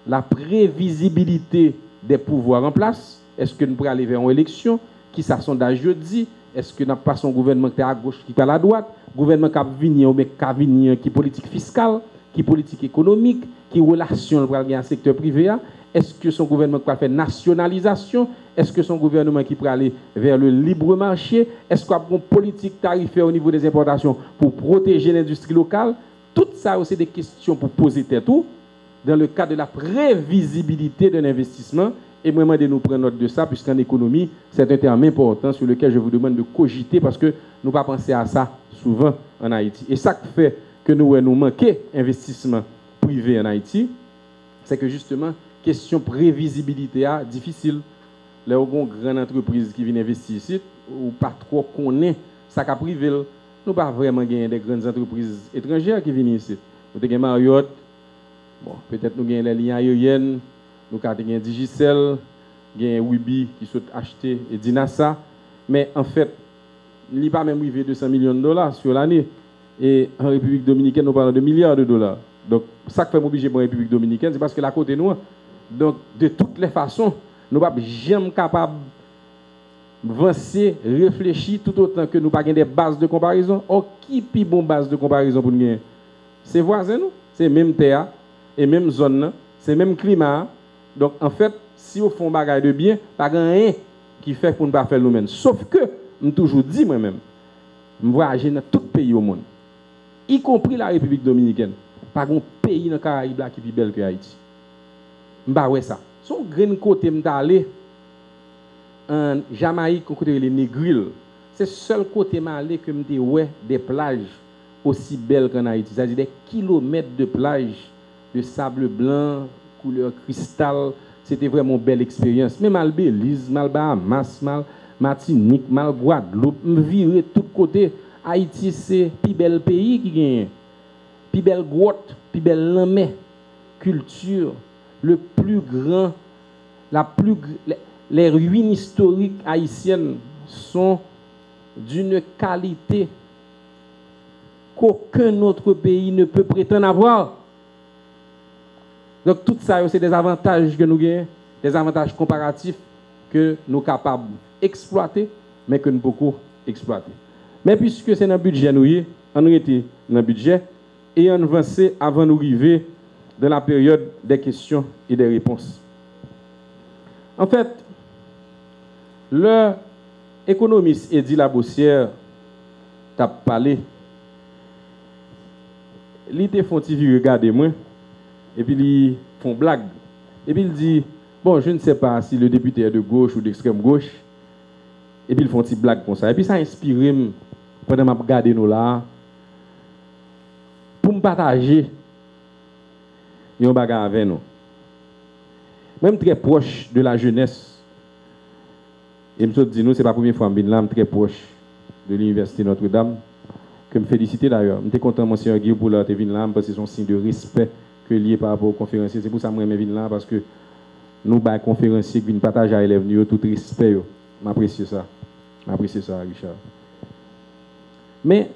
la prévisibilité des pouvoirs en place. Est-ce que nous pourrons aller vers une élection? Qui ça sondage jeudi? Est-ce que nous pas son gouvernement qui est à gauche, qui est à la droite? Gouvernement qui a venir, qui politique fiscale, qui politique économique, qui relation pour aller dans le secteur privé? Est-ce que son gouvernement qui va faire nationalisation? Est-ce que son gouvernement qui pourrait aller vers le libre marché? Est-ce qu'il y a une politique tarifaire au niveau des importations pour protéger l'industrie locale? Tout ça, c'est des questions pour poser tout dans le cadre de la prévisibilité d'un investissement. Et moi, je nous prendre note de ça, puisqu'en économie, c'est un terme important sur lequel je vous demande de cogiter parce que nous ne pas penser à ça souvent en Haïti. Et ça fait que nous manquons d'investissement privé en Haïti, c'est que justement, question prévisibilité est difficile. Les grandes entreprises qui viennent investir ici, ou pas trop connaît ça qu'a privé. Nous pas vraiment gagner des grandes entreprises étrangères qui viennent ici. Nous avons Marriott, bon, peut-être nous avons les lignes aériennes, nous avons Digicel, nous avons Wibi qui sont achetés et Dinasa. Mais en fait, il n'y a pas même arrivé $200 millions sur l'année. Et en République dominicaine, nous parlons de milliards de dollars. Donc, ça que fait m'obliger pour la République dominicaine, c'est parce que la côté nous, donc, de toutes les façons, nous ne sommes jamais capables d'avancer, réfléchir, tout autant que nous n'avons pas des bases de comparaison. Or, qui est bon base de comparaison pour nous gagner? C'est voisins, nous, c'est même terre, et même zone, c'est même climat. Donc, en fait, si on fait un bagage de bien, pas rien qui fait pour ne pas faire nous-mêmes. Sauf que, je toujours dit moi-même, je voyage dans tout pays au monde, y compris la République dominicaine. Pas un pays dans les Caraïbes qui est plus belle que Haïti. Je ne ça. Son grand côté, je allé en Jamaïque, côté les Negril. C'est le seul côté que je vois des plages aussi belles qu'en Haïti. C'est-à-dire des kilomètres de plages de sable blanc, couleur cristal. C'était vraiment une belle expérience. Mais mal Belize, mal Bahamas, mal Martinique, mal Guadeloupe, je virais de tous côtés. Haïti, c'est le plus bel pays qui gagne. Plus belle grotte, plus belle lamé, culture, le plus grand, les ruines historiques haïtiennes sont d'une qualité qu'aucun autre pays ne peut prétendre avoir. Donc tout ça, c'est des avantages que nous gagnons, des avantages comparatifs que nous sommes capables d'exploiter, mais que nous pouvons exploiter. Mais puisque c'est dans le budget, nous était dans le budget, et on avance avant d'arriver dans la période des questions et des réponses. En fait, le économiste Eddy Labossière t'a parlé, il te font regarder moi, et puis ils font blague. Et puis il dit, bon, je ne sais pas si le député est de gauche ou d'extrême gauche, et puis ils font une blague comme ça. Et puis ça inspire pendant que je regarde nous là, pour me partager un bagage avec nous. Même très proche de la jeunesse. Et je me dis, nous, ce n'est pas la première fois que je suis très proche de l'Université Notre-Dame. Que je me félicite d'ailleurs. Je suis content, monsieur Guy, pour la venir là, parce que c'est un signe de respect que lié par rapport aux conférenciers. C'est pour ça que je viens là, parce que nous, les conférenciers qui viennent partager à l'élève, tout respect. J'apprécie ça. J'apprécie ça, Richard. Mais,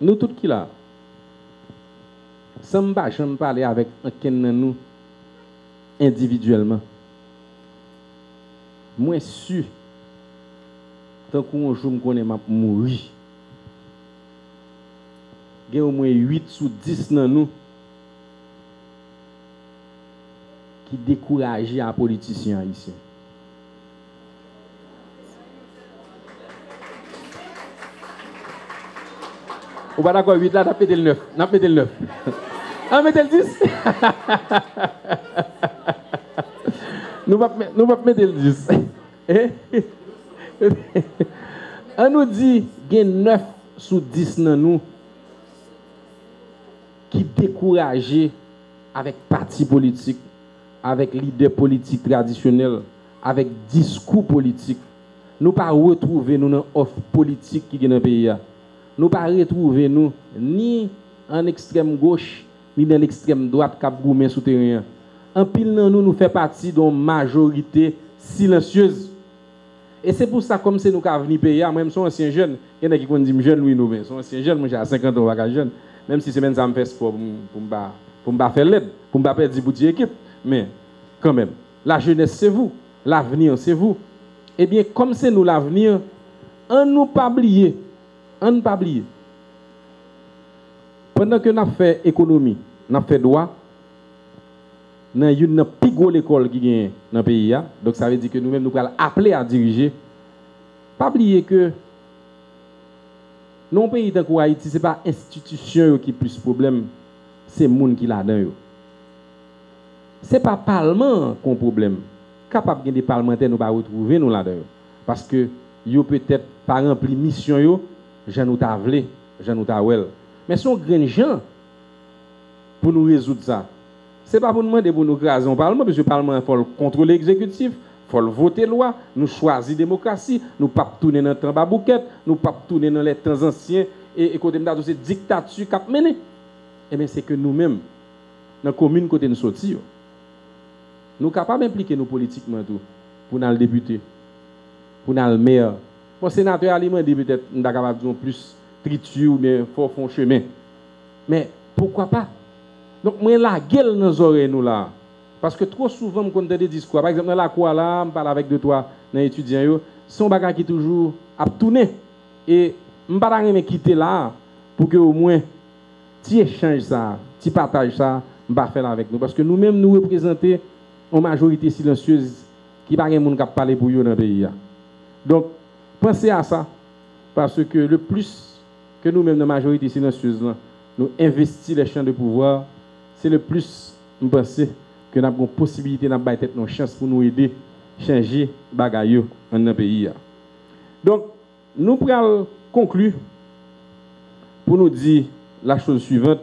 nous tous qui là, sans me parler avec un de nous individuellement. Moi, sûr, tant qu'on jour me connaît, m'a mourir. Il y a au moins 8 sur 10 dans nous qui découragent les politiciens ici. On va d'accord, 8 là, on a pété le 9. On a pété le 9. On met le 10. Nous va mettre le 10. On nous dit qu'il y a 9 sur 10 dans nous qui découragent avec parti politique, avec leader politique traditionnel, avec discours politique. Nous ne pas retrouver nous dans l'offre politique qui est dans le pays. Nous ne pas retrouver nous ni en extrême gauche, ni dans l'extrême droite qui a goumé souterrain. En pile nous fait partie d'une majorité silencieuse. Et c'est pour ça, comme c'est nous qui avons venu payer, moi-même, je suis ancien jeune. Il y en a qui disent jeune, oui, nous, je suis ancien jeune, moi j'ai 50 ans, je suis jeune. Même si c'est même ça me fait sport pour me faire l'aide, pour me perdre 10 boutiques équipe. Mais, quand même, la jeunesse, c'est vous. L'avenir, c'est vous. Eh bien, comme c'est nous l'avenir, on ne pas oublier. On ne pas oublier. Pendant que nous avons fait économie, nous avons fait droit, nous avons une plus grosse école qui est dans le pays. Donc ça veut dire que nous-mêmes, nous allons appeler à diriger. Pas oublier que non pays tant qu'Haïti, ce n'est pas l'institution qui a plus de problème, c'est le monde qui l'a dedans. Ce n'est pas le Parlement qui a un problème. Capable de des parlementaires, nous ne retrouver nous là-dedans. Parce que yo peut-être pas rempli mission yo, j'en nous tavlé, j'en nous tawel. Mais son grand gens pour nous résoudre ça. C'est pas pour nous demander pour nous craser au Parlement, parce que le Parlement faut contrôler l'exécutif, faut voter loi, nous choisir démocratie, nous pas tourner dans le temps babouquette, nous pas tourner dans les temps anciens et côté de cette dictature cap mené. Eh bien c'est que nous-mêmes dans la commune côté nous sortir. Nous sommes capables d'impliquer nous politiquement tout, pour nous le député, pour nous le maire. Pour le sénateur, aliment dit peut-être nous sommes capables de plus triture ou bien fort fond chemin. Mais pourquoi pas? Donc, moi, la gueule dans les oreilles, nous là. Parce que trop souvent, je compte des discours. Par exemple, dans la cour là, je parle avec deux, trois étudiants, son bagage qui est toujours à tourner. Et je ne vais pas quitter là pour que au moins, tu échanges ça, tu partages ça, je vais faire avec nous. Parce que nous-mêmes, nous représentons une majorité silencieuse qui n'a pas de monde qui parle pour eux dans le pays. Donc, pensez à ça. Parce que le plus que nous-mêmes, la majorité silencieuse, nous investissons les champs de pouvoir, c'est le plus, nous pensons, que nous avons une possibilité, nous avons une chance pour nous aider à changer les bagailles dans notre pays. Donc, nous pourrons conclure pour nous dire la chose suivante.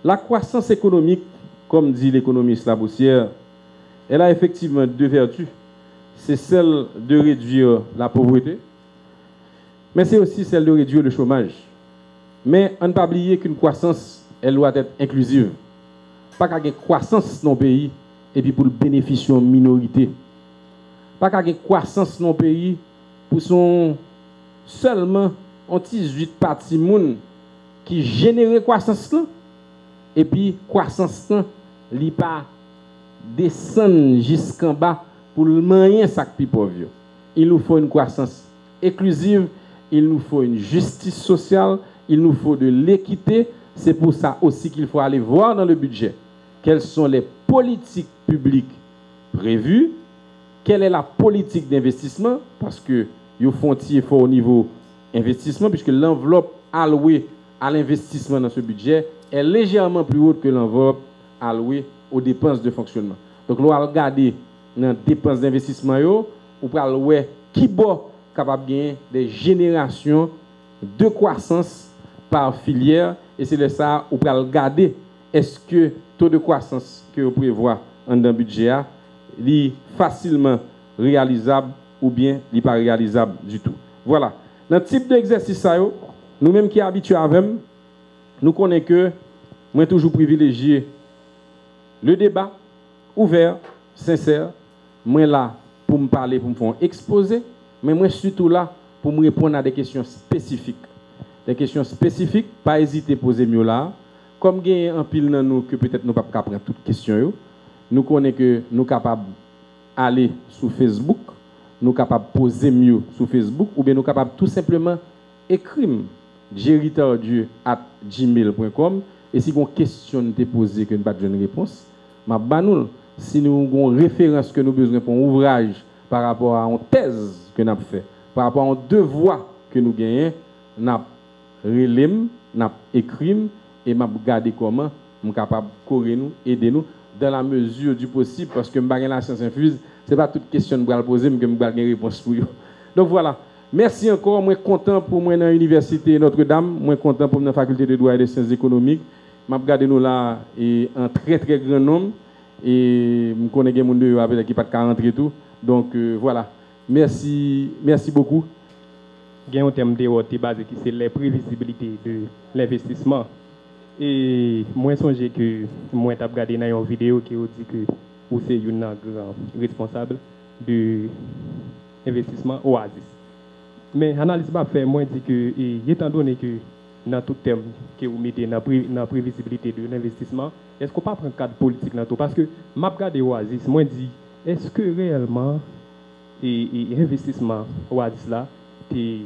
La croissance économique, comme dit l'économiste Laboussière, elle a effectivement deux vertus. C'est celle de réduire la pauvreté, mais c'est aussi celle de réduire le chômage. Mais on ne peut pas oublier qu'une croissance, elle doit être inclusive. Pas qu'il y ait croissance dans le pays et puis pour le bénéfice de minorité. Pas qu'il y ait croissance dans le pays pour son seulement 18 parties moun qui génèrent croissance là et puis croissance là li pas descendre jusqu'en bas pour le moyen sac pi pauvre. Il nous faut une croissance inclusive, il nous faut une justice sociale, il nous faut de l'équité. C'est pour ça aussi qu'il faut aller voir dans le budget quelles sont les politiques publiques prévues, quelle est la politique d'investissement, parce que il faut un effort au niveau investissement, puisque l'enveloppe allouée à l'investissement dans ce budget est légèrement plus haute que l'enveloppe allouée aux dépenses de fonctionnement. Donc, nous allons regarder dans les dépenses d'investissement, ou pour voir qui est capable de gagner des générations de croissance par filière, et c'est de ça où pour regarder est-ce que le taux de croissance que vous pouvez voir dans le budget est facilement réalisable ou bien il n'est pas réalisable du tout. Voilà. Dans le type d'exercice, nous-mêmes qui sommes habitués avec, nous connaissons que moi toujours privilégié le débat ouvert, sincère. Moi là pour me parler, pour me faire un exposé, mais moi surtout là pour me répondre à des questions spécifiques. Des questions spécifiques, pas hésiter à poser mieux là. Comme il y a un pile dans nous que peut-être nous ne pouvons pas prendre toutes les questions, nous connaissons que nous sommes capables d'aller sur Facebook, nous sommes capables de poser mieux sur Facebook, ou bien nous sommes capables tout simplement d'écrire jeritardieu@gmail.com. Et si vous avez une question de poser que nous n'avons pas de réponse, si nous avons une référence que nous avons besoin pour un ouvrage par rapport à une thèse que nous avons fait, par rapport à un devoir que nous gagnons, nous avons relève, nous avons écrit et nous avons regardé comment nous sommes capables de nous, aider nous dans la mesure du possible, parce que nous avons la science infuse, ce n'est pas toute question que nous poser, mais que nous avons une réponse pour vous. Donc voilà. Merci encore. Moi, content pour moi dans l'université Notre-Dame. Moi, content pour la faculté de droit et des sciences économiques. Je regarde nous là et un très très grand nombre. Et je connais des gens qui pas de 40 et tout. Donc voilà. Merci beaucoup. Il y a un thème de basé qui c'est les prévisibilités de l'investissement. Et moi, je songe que moi, j'ai regardé dans une vidéo qui dit que vous êtes un grand responsable de l'investissement Oasis. Mais l'analyse que je fais, moi, dit que, étant donné que dans tout thème que vous mettez dans la prévisibilité de l'investissement, est-ce qu'on ne peut pas prendre un cadre politique dans tout? Parce que je regarde Oasis, moi, je dis, est-ce que réellement l'investissement Oasis là, est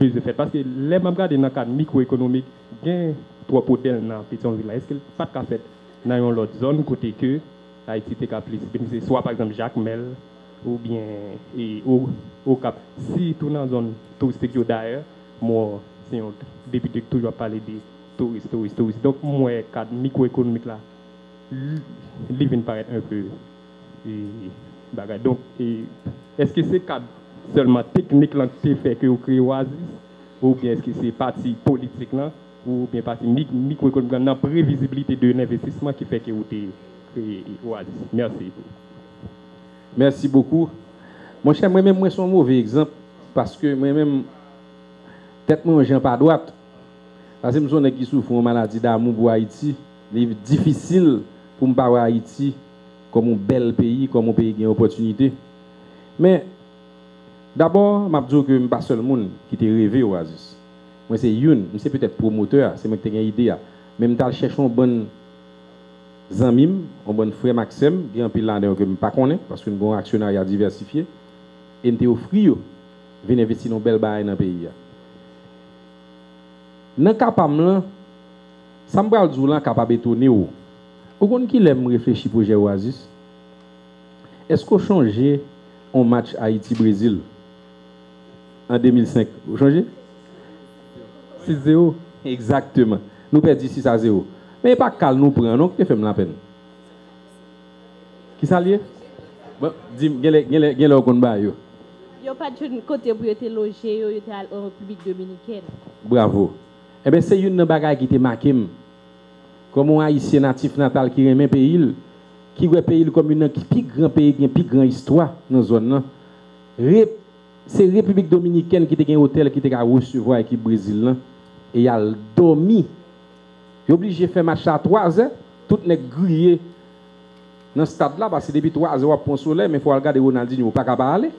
besoin de faire? Parce que les membres dans le cadre microéconomique, il y a trois modèles dans Pétionville. Est-ce qu'il n'y a pas de fait dans une autre zone côté que Haïti est capable de soit par exemple Jacques Mel ou bien au Cap. Si tout dans la zone touristique d'ailleurs, moi, c'est un député qui toujours parler de touristes. Donc, moi, le cadre microéconomique là, il vient paraître un peu bagage. Donc, est-ce que c'est cadre seulement technique là qui fait que vous créez Oasis, ou bien est-ce que c'est partie politique là, ou bien partie microéconomique dans la prévisibilité de l'investissement qui fait que vous créez Oasis? Merci. Merci beaucoup. Mon cher, moi-même, moi, je suis un mauvais exemple parce que moi-même, peut-être moi, je n'ai pas droite. Parce que je suis qui souffre de maladie d'amour pour Haïti. C'est difficile pour me parler Haïti comme un bel pays, comme un pays qui a une opportunité. Mais d'abord, je dis que je ne suis pas seul monde qui t'a rêvé Oasis. Moi, c'est Youn, c'est peut-être promoteur, c'est moi qui ai une idée. Même si je cherche une bonne Zanmim, un bon frère Maxime, qui est un pile là que je ne pas connais parce que nous avons un actionnariat diversifié. Et nous offert de venir investir dans belle baille dans le pays. Dans le cas de ça me dit là capable étonner ou. Vous connaissez qui aime réfléchir projet Oasis? Est-ce qu'on changé un match Haïti-Brésil en 2005? Vous changez? 6-0. Exactement. Nous perdons 6-0. Mais pas calme nous prend, non, que fait la peine. Qui ça lié? Bon, dis-moi, quel est le compte bas yo? Yo pas de côté pour être logé, yo était en République dominicaine. Bravo. Eh bien, c'est une bagaille qui te marqué. Comme un haïtien natif natal qui remet pays, qui voit pays comme un plus grand pays, qui a une plus grande histoire dans la zone. C'est la République dominicaine qui a un hôtel qui a recevoir l'équipe Brésil. Et il a dormi. Il est obligé de faire match à 3 heures. Tout n'est grillé dans ce stade-là, parce que depuis 3 heures, on soleil, mais il faut regarder Ronaldinho, pas capable aller.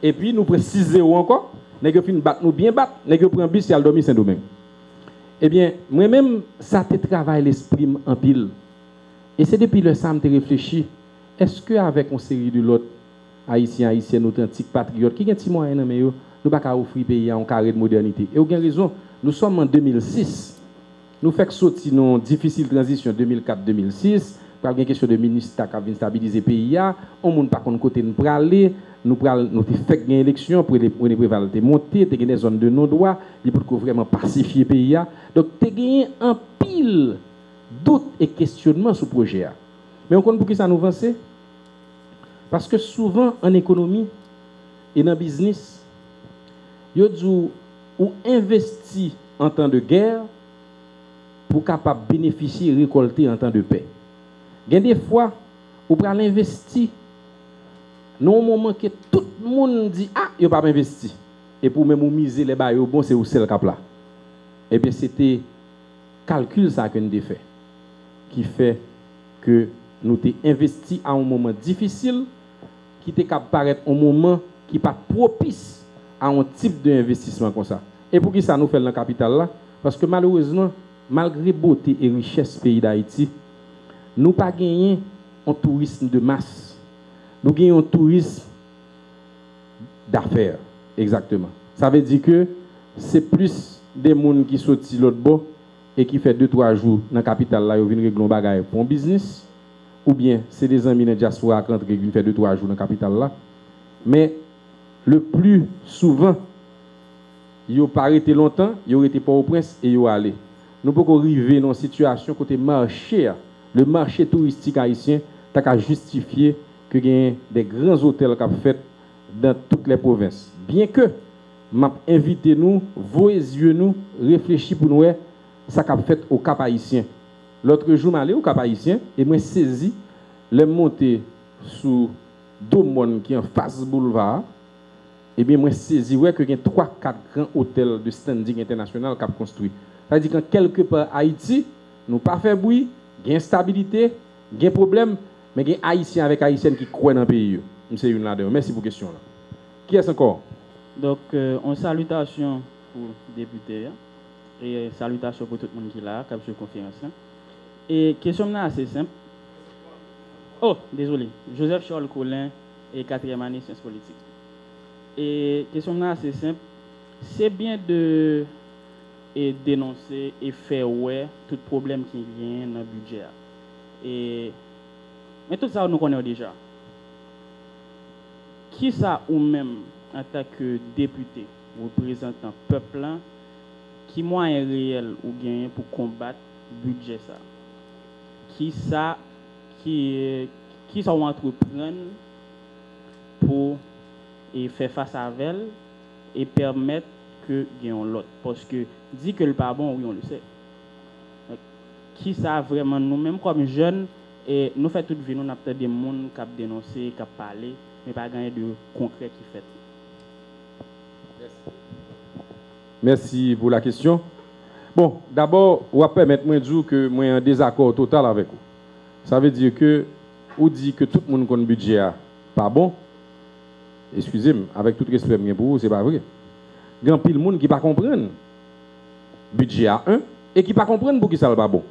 Et puis, nous prenons 6-0 encore. Nous fin battre, nous bien battre. Nous prenons bis et al dormi Saint-Domingue. Eh bien, moi-même, ça te travaille l'esprit en pile. Et c'est depuis le ça que je réfléchi. Est-ce qu'avec une série de l'autre haïtiens, authentiques, patriotes, qui ont un petit moyen, nous ne pouvons pas offrir pays à un carré de modernité. Et vous avez raison, nous sommes en 2006. Nous faisons sortir une difficile transition 2004-2006. Pour une question de ministre qui a stabiliser le pays. On ne peut pas côté nous pour aller. Nous avons fait une élection pour les prévalider monter, tu as des zones de non-droit, pour vraiment pacifier le pays. Donc, tu as gagné un pile doute et questionnement sur le projet. Mais on connaît pour qui ça nous avance? Parce que souvent, en économie et dans le business, on investit en temps de guerre pour capable bénéficier et récolter en temps de paix. Il y a des fois, on peut investir non au moment que tout le monde dit ah, il pas investi. Et pour même miser les bails, bon, c'est où c'est le cap là. Eh bien, c'était calcul ça que nous avons fait, qui fait que nous avons investi à un moment difficile, qui était capable de paraître un moment qui n'est pas propice à un type d'investissement comme ça. Et pour qui ça nous fait dans le capital là? Parce que malheureusement, malgré beauté et richesse du pays d'Haïti, nous n'avons pas gagné un tourisme de masse. Nous gagnons un tourisme d'affaires, exactement. Ça veut dire que c'est plus des gens qui sortent de l'autre bord et qui font 2-3 jours dans la capitale, là, ils viennent régler un bagage pour un business, ou bien c'est des amis de la diaspora qui viennent faire 2-3 jours dans la capitale. Là. Mais le plus souvent, ils n'ont pas arrêté longtemps, ils ont été pas au prince et ils ont allé. Nous pouvons arriver dans une situation côté marché, le marché touristique haïtien, tu as justifié que il y a des grands hôtels qui ont fait dans toutes les provinces. Bien que, m'a invité nous, vos yeux nous, réfléchir pour nous, ça qu'a fait au Cap Haïtien. L'autre jour, je suis allé au Cap Haïtien et je saisi les montées sous deux mondes qui en face boulevard. Et bien, je saisi que il y a 3-4 grands hôtels de standing international qui ont construit. C'est-à-dire que quelque part Haïti, nous pas fait bruit, il y a instabilité, il y a problème. Mais il y a Haïtiens avec Haïtiennes qui croient dans le pays. C'est une là-dedans. Merci pour la question. Qui est-ce encore? Donc, une salutation pour le député et salutation pour tout le monde qui est là, qui a fait conférence. Et question est assez simple. Oh, désolé. Joseph Charles Colin et 4e année sciences politiques. Et question est assez simple. C'est bien de dénoncer et faire ouais tout problème qui vient dans le budget. Mais tout ça, nous connaissons déjà. Qui ça ou même, en tant que député, représentant peuple, qui moyen réel ou gain pour combattre le budget ça? Qui ça entreprendre pour faire face à elle et permettre que gagnons l'autre? Parce que dit que le pas bon, oui, on le sait. Qui ça vraiment nous-mêmes comme jeunes? Et nous faisons toute vie, nous avons peut-être des gens qui ont dénoncé, qui ont parlé, mais pas gagné de concret qui fait. Merci pour la question. Bon, d'abord, on va permettre de dire que moi un désaccord total avec vous. Ça veut dire que vous dites que tout le monde connaît le budget pas bon. Excusez-moi, avec tout respect pour vous, ce n'est pas vrai. Il y a pile de monde qui ne comprend pas le budget à 1 et qui ne comprend pas pour qui ça n'est pas bon.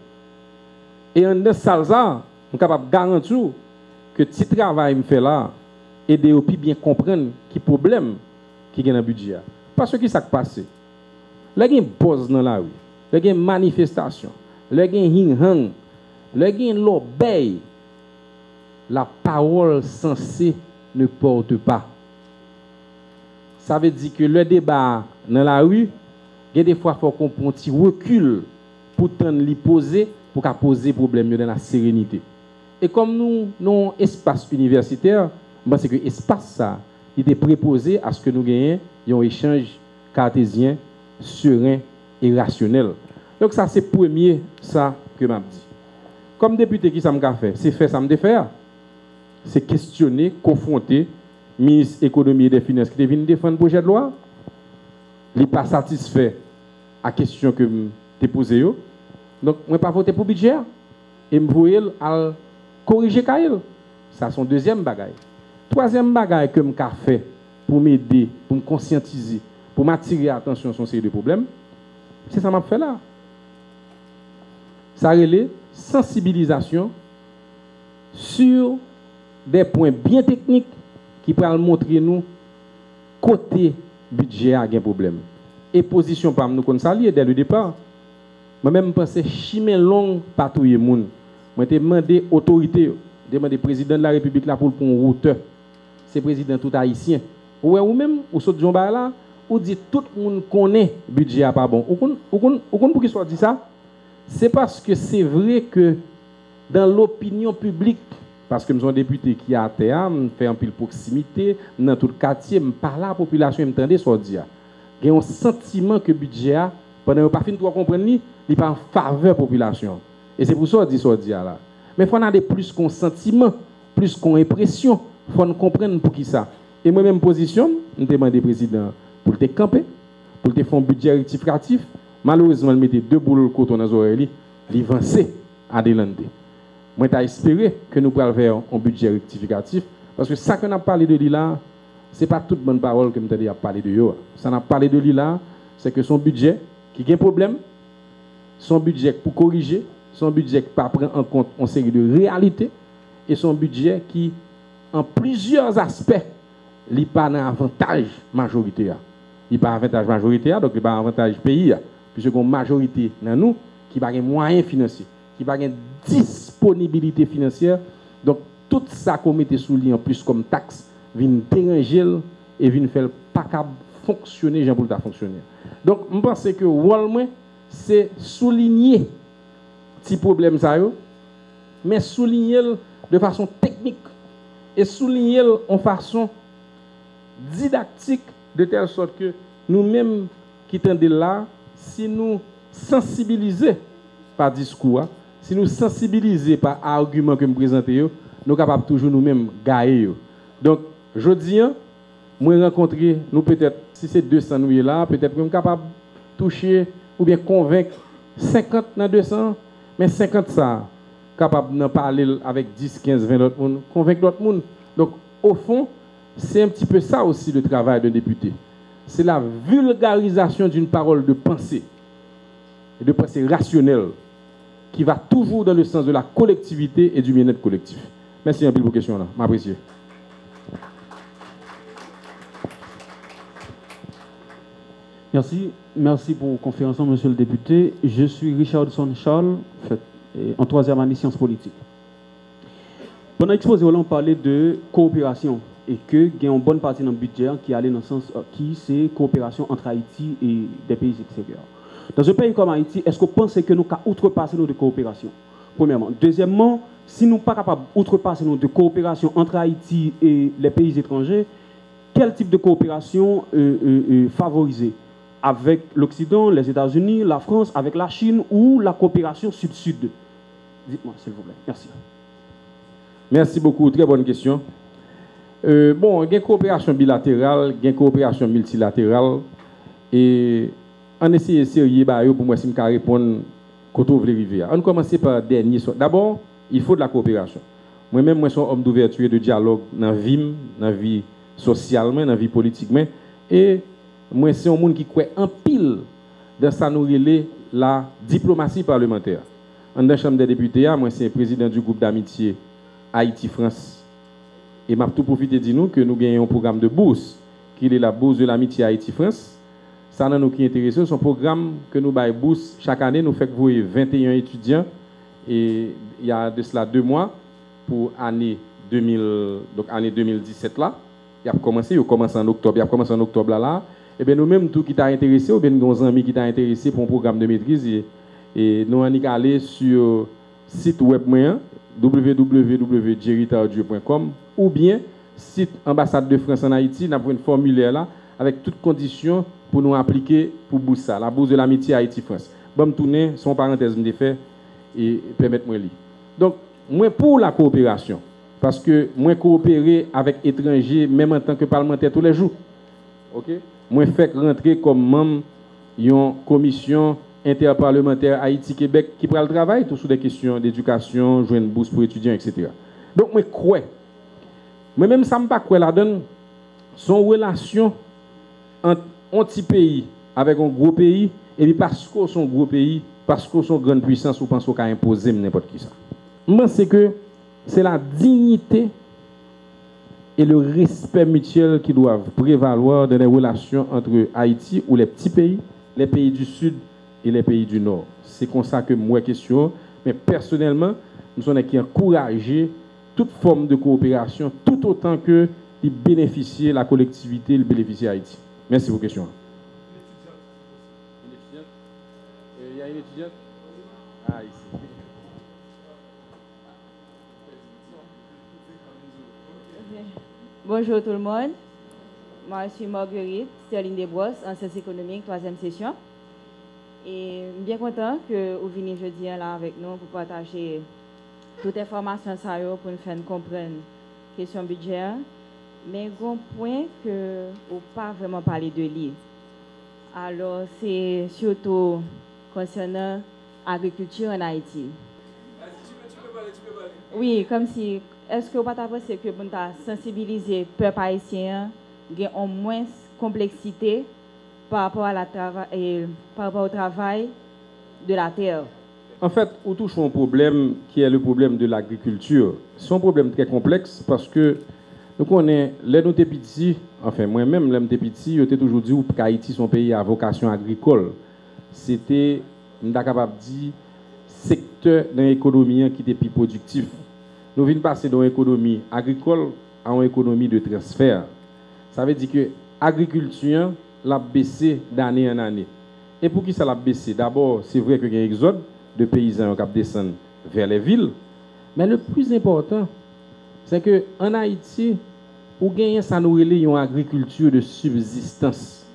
Et en dans ça, on est capable de garantir que petit travail me fait là, aider au plus bien comprendre qui problème qui est dans le budget. Parce que ça qui passe. Là, il y a une pause dans la rue, là, il y a une manifestation, là, il y a un hang, là, il y a l'obéi. La parole censée ne porte pas. Ça veut dire que le débat dans la rue, il y a des fois qu'il faut qu'on prenne un petit recul pour l'y poser, pour qu'à poser problème dans la sérénité. Et comme nous avons un espace universitaire, je pense que l'espace ça, il est préposé à ce que nous gagnions un échange cartésien, serein et rationnel. Donc ça c'est premier ça que m'a dit. Comme député qui ça m'a fait, c'est faire ça me faire. C'est questionner, confronter ministre de l'économie et des finances qui vient défendre le projet de loi. Il n'est pas satisfait à la question que je posée. Donc, je ne vais pas voter pour le budget. Et je vais à corriger Kaïl. Ça, c'est son deuxième bagaille. Troisième bagaille que je fait pour m'aider, pour me conscientiser, pour m'attirer l'attention sur une série de problèmes, c'est ça que je fait là. Ça relève sensibilisation sur des points bien techniques qui peuvent montrer nous côté budget a un problème. Et position par nous comme ça dès le départ. Moi-même pensais chimé long patrouiller moun. Moi t'ai demandé autorité, demandé président de la République là pour un routeur. C'est président tout haïtien. Ou même ou saute Jean là, ou dit tout le monde connaît budget a pas bon. Ou pour qu'il soit dit ça, c'est parce que c'est vrai que dans l'opinion publique, parce que nous sommes un député qui a terre, nous fait un peu de proximité, dans tout le quartier, nous parle à la population, nous entendons ce dire. Il y a un sentiment que le budget, pendant que nous pas fini de comprendre, il n'est pas en faveur de la population. Et c'est pour ça que je dis ça là. Mais il faut avoir plus qu'un sentiment, plus qu'une impression, il faut comprendre pour qui ça. Et moi-même, position, je demande au président pour te camper, pour te faire un budget rectificatif. Malheureusement, il mettait deux boules de coton dans les oreilles, il avançait à délander. Moi, j'ai espéré que nous pourrions faire un budget rectificatif, parce que ça qu'on a parlé de lui là, ce n'est pas toute bonne parole que nous avons parlé de lui. Ça qu'on a parlé de lui là, c'est que son budget qui a un problème, son budget pour corriger, son budget qui ne prend en compte une série de réalités, et son budget qui, en plusieurs aspects, n'est pas un avantage majoritaire. Il n'est pas un avantage majoritaire, donc il n'est pas un avantage pays, puisque une majorité dans nous qui n'a pas de moyens financiers, qui n'a pas de disponibilité financière. Donc, tout ça qu'on mettait sous lui en plus comme taxe, vient déranger et vient faire pas fonctionner, Jean-Paul t'a fonctionné. Donc, je pense que le c'est souligner ces problèmes, mais souligner de façon technique et souligner en façon didactique, de telle sorte que nous-mêmes qui sommes là, si nous sensibilisons par discours, si nous sensibilisons par argument que nous présentons, nous sommes capables toujours nous-mêmes gagner. Donc, je dis, moi rencontrer, nous peut-être, si c'est 200 nous là, peut-être que nous sommes capables de toucher ou bien convaincre 50 dans 200, mais 50 ça, capable de parler avec 10, 15, 20 autres monde, convaincre d'autres monde. Donc, au fond, c'est un petit peu ça aussi le travail d'un député. C'est la vulgarisation d'une parole de pensée, et de pensée rationnelle, qui va toujours dans le sens de la collectivité et du bien-être collectif. Merci un peu pour vos questions là, m'apprécier. Merci pour la conférence, monsieur le député. Je suis Richardson Charles, en troisième année sciences politiques. Pendant l'exposé, on parlait de coopération et que il y a une bonne partie dans le budget qui allait dans le sens qui c'est coopération entre Haïti et des pays extérieurs. Dans un pays comme Haïti, est-ce que vous pensez que nous pouvons outrepasser nos de coopération? Premièrement. Deuxièmement, si nous ne sommes pas capables d'outrepasser nos de coopération entre Haïti et les pays étrangers, quel type de coopération favoriser? Avec l'Occident, les États-Unis, la France, avec la Chine ou la coopération sud-sud? Dites-moi, s'il vous plaît. Merci. Merci beaucoup. Très bonne question. Bon, il y a une coopération bilatérale, il y a une coopération multilatérale. Et on essaie de sérieux pour moi, si je peux répondre quand on veut arriver. On commence par le dernier. D'abord, il faut de la coopération. Moi-même, je suis un homme d'ouverture et de dialogue dans la vie sociale, dans la vie politique. Et moi, c'est un monde qui croit en pile dans sa la diplomatie parlementaire. dans la Chambre des députés, moi, c'est président du groupe d'amitié Haïti-France. Et m'a tout profité de nous que nous gagnons un programme de bourse, qui est la bourse de l'amitié Haïti-France. Ça, nous qui intéresse, c'est un programme que nous baillons bourse chaque année. Nous faisons 21 étudiants. Et il y a de cela 2 mois pour année 2017 là. Il a commencé en octobre. Il a commencé en octobre là. Et bien nous-mêmes, tout qui t'a intéressé, ou bien nos amis qui t'a intéressé pour un programme de maîtrise, et nous on est allé sur le site web www.jerrytardieu.com ou bien site ambassade de France en Haïti, nous avons un formulaire là avec toutes conditions pour nous appliquer pour Boussa, la bourse de l'amitié Haïti-France. Bon, me tourner, son parenthèse me fait et permettez-moi de lire. Donc, moi pour la coopération, parce que moi coopérer avec étrangers, même en tant que parlementaire tous les jours. OK? Moi fait rentrer comme membre une commission interparlementaire Haïti-Québec qui prend le travail tout sur des questions d'éducation, jouer une bourse pour étudiants, etc. Donc, moi crois. Moi-même, ça ne me pas quoi la donne son relation entre un petit pays avec un gros pays, et puis parce qu'on son gros pays, parce qu'on son grande puissance, ou pense qu'on a imposé n'importe qui ça. Moi, c'est que c'est la dignité et le respect mutuel qui doivent prévaloir dans les relations entre Haïti ou les petits pays, les pays du Sud et les pays du Nord. C'est comme ça que moi question, mais personnellement, nous sommes qui encourager toute forme de coopération, tout autant que de bénéficier la collectivité, de bénéficier Haïti. Merci pour vos questions. Une étudiante. Il y a une étudiante. Ah, ici. Bonjour tout le monde. Moi, je suis Marguerite, Sterling Desbrosses, en sciences économiques, 3e session. Et je suis bien content que vous venez jeudi là avec nous pour partager toute information pour nous faire comprendre la question budget. Mais il y a un point que vous n'avez pas vraiment parlé de lui. Alors, c'est surtout concernant l'agriculture en Haïti. Tu peux parler. Oui, comme si... Est-ce que vous ne pensez que pour sensibiliser le peuple haïtien, il y a au moins complexité par rapport au travail de la terre? En fait, on touche un problème qui est le problème de l'agriculture. C'est un problème très complexe parce que nous connaissons, les nous petits, enfin moi-même, les petits, j'étais toujours dit que Haïti, son pays à vocation agricole. C'était, je suis capable de dire, secteur dans l'économie qui était plus productif. Nous venons passer d'une économie agricole à une économie de transfert. Ça veut dire que l'agriculture l'a baissé d'année en année. Et pour qui ça l'a baissé? D'abord, c'est vrai qu'il y a un exode de paysans qui descendent vers les villes. Mais le plus important, c'est qu'en Haïti, pour gagner ça, nous avons une agriculture de subsistance.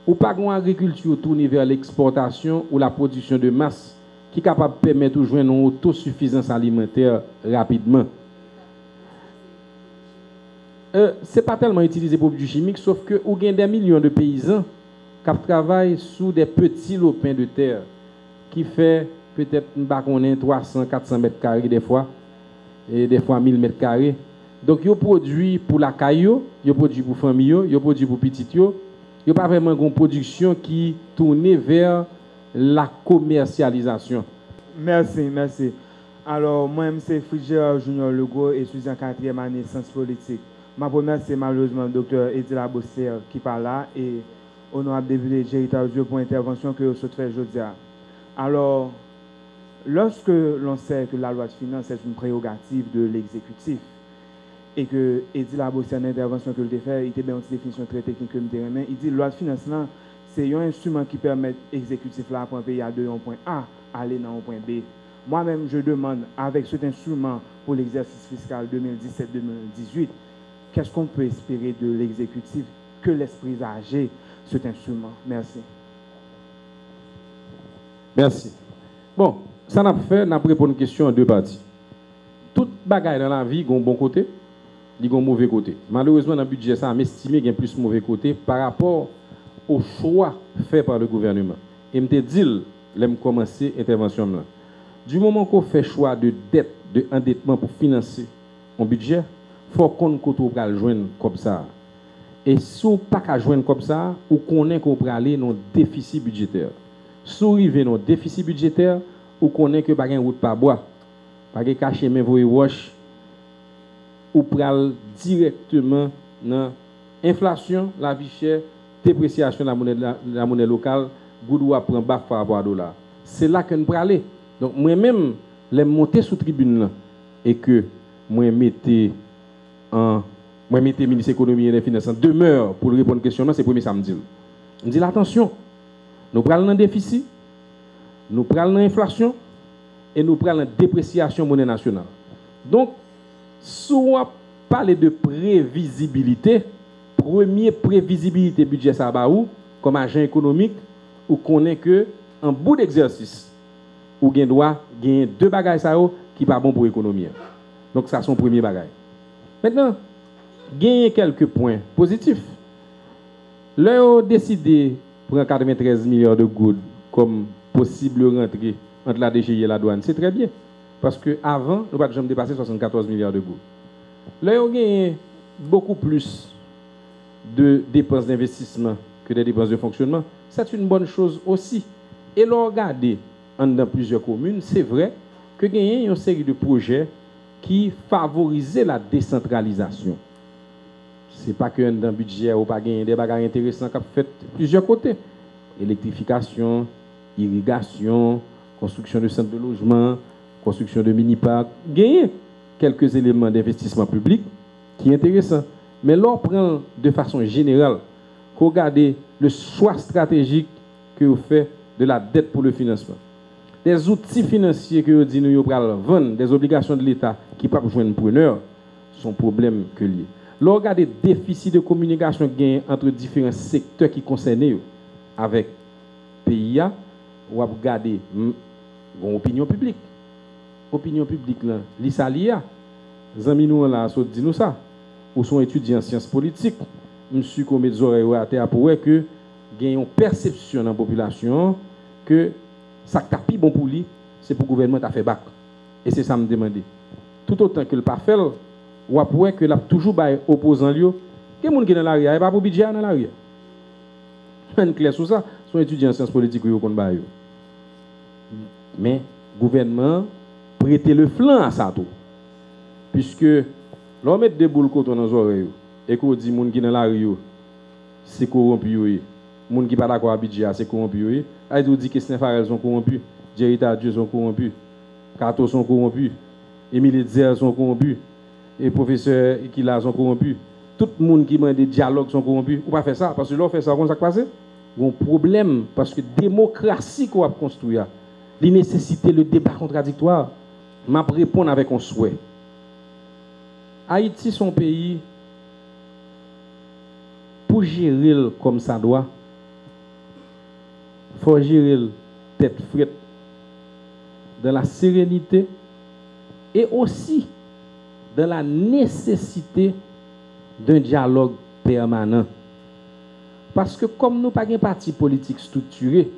Ou pas une agriculture tournée vers l'exportation ou la production de masse, qui est capable de permettre de jouer une autosuffisance alimentaire rapidement. Ce n'est pas tellement utilisé pour du chimique, sauf que vous avez des millions de paysans qui travaillent sous des petits lopins de terre qui fait peut-être 300-400 mètres carrés des fois, et des fois 1000 mètres carrés. Donc, ils produisent pour la caillou, ils produisent pour la famille, ils produisent pour petit, ils n'ont pas vraiment une production qui tourne vers la commercialisation. Merci. Alors, moi, c'est Frigère Junior Legault, étudiant en 4e année de sciences politiques. Ma première, c'est malheureusement le docteur Edila Bosser qui parle là, et honorable député Jerry Tardieu pour l'intervention que vous souhaitez faire aujourd'hui. Alors, lorsque l'on sait que la loi de finances est une prérogative de l'exécutif, et que Edila Bosser, l'intervention que vous fait, il était bien une définition très technique que je me il dit loi de finances là, c'est un instrument qui permet l'exécutif là pour un pays à de un point A aller dans un point B. Moi-même, je demande, avec cet instrument pour l'exercice fiscal 2017-2018, qu'est-ce qu'on peut espérer de l'exécutif que laisse présager cet instrument? Merci. Merci. Bon, ça n'a fait, n'a répondu une question en 2 parties. Toute bagaille dans la vie a un bon côté, il y a un mauvais côté. Malheureusement, dans le budget, ça a estimé qu'il y a plus de mauvais côté par rapport au choix fait par le gouvernement. Et je me dis, je commencer l'intervention là. Du moment qu'on fait choix de dette, de endettement pour financer un budget, il faut qu'on va le joindre comme ça. Et si on ne peut pas joindre comme ça, on connaît qu'on peut aller dans le déficit budgétaire. Si on arrive dans le déficit budgétaire, ou connaît que pas une route pas bois, pas cacher mais voyer wash ou pral directement dans inflation, la vie chère, dépréciation de la monnaie locale, goudou prend bas par rapport à dollar. C'est là que nous pral. Donc moi-même les monter sous tribune là et que moi mettez ministre de l'économie et des finances demeure pour répondre à question, c'est le premier samedi. On dit attention, nous prenons un déficit, nous prenons l'inflation et nous prenons la dépréciation monnaie nationale. Donc, si on parle de prévisibilité, première prévisibilité budget ça va où comme agent économique ou connaît que en bout d'exercice ou gain droit gain deux bagages ça qui pas bon pour l'économie. Donc ça son premier bagage. Maintenant, gagner quelques points positifs. Là, on a décidé pour 93 milliards de gouttes comme possible rentrée entre la DGI et la douane. C'est très bien. Parce qu'avant, nous n'avons jamais dépassé 74 milliards de gouttes. Là, on a gagné beaucoup plus de dépenses d'investissement que des dépenses de fonctionnement. C'est une bonne chose aussi. Et l'on regarde dans plusieurs communes, c'est vrai que il y a une série de projets qui favorisent la décentralisation. Ce n'est pas que dans le budget ou pas gagner des bagages intéressants qui ont fait plusieurs côtés. Électrification, irrigation, construction de centres de logement, construction de mini-parcs. Gagner quelques éléments d'investissement public qui sont intéressants. Mais l'on prend de façon générale, regardez le choix stratégique que vous faites de la dette pour le financement. Des outils financiers que vous dites nous vendre, des obligations de l'État qui ne peuvent pas joindre preneur, sont problème que liés. L'on regarde des déficits de communication gain entre différents secteurs qui concernent avec PIA, ou à regarder l'opinion publique. L'opinion publique, là, l'ISALIA, les amis nous là, dit nous ça, ou sont étudiants en sciences politiques, monsieur comme des oreilles à terre pour que gagne une perception dans la population que ça qui est bon pour lui, c'est pour le gouvernement qui a fait bac. Et c'est ça me demander. Tout autant que le pas fait, ou après que l'a toujours bail opposant lui, que monde qui dans l'arrière, et pas pour budget dans l'arrière. On clair sur ça, sont étudiants en sciences politiques ou qu'on bail. Mais le gouvernement prêter le flanc à ça tout. Puisque l'on met des boules coton dans les oreilles et qu'on dit monde qui dans l'arrière c'est corrompu. Moun qui pas d'accord avec budget c'est corrompu. Aïdou dit que Stéphane sont corrompus, Jerry Tadieu sont corrompus, Kato sont corrompus, Émilie Zer sont corrompus, et professeur qui là sont corrompus. Tout le monde qui demande des dialogues sont corrompus. Ou pas faire ça parce que là on fait ça comment ça passe? Un problème parce que démocratie qu'on a construire, il nécessite le débat contradictoire. M'a répondre avec un souhait. Haïti son pays pour gérer comme ça doit. Il faut gérer tête frette dans la sérénité et aussi dans la nécessité d'un dialogue permanent. Parce que comme nous pas un parti politique structuré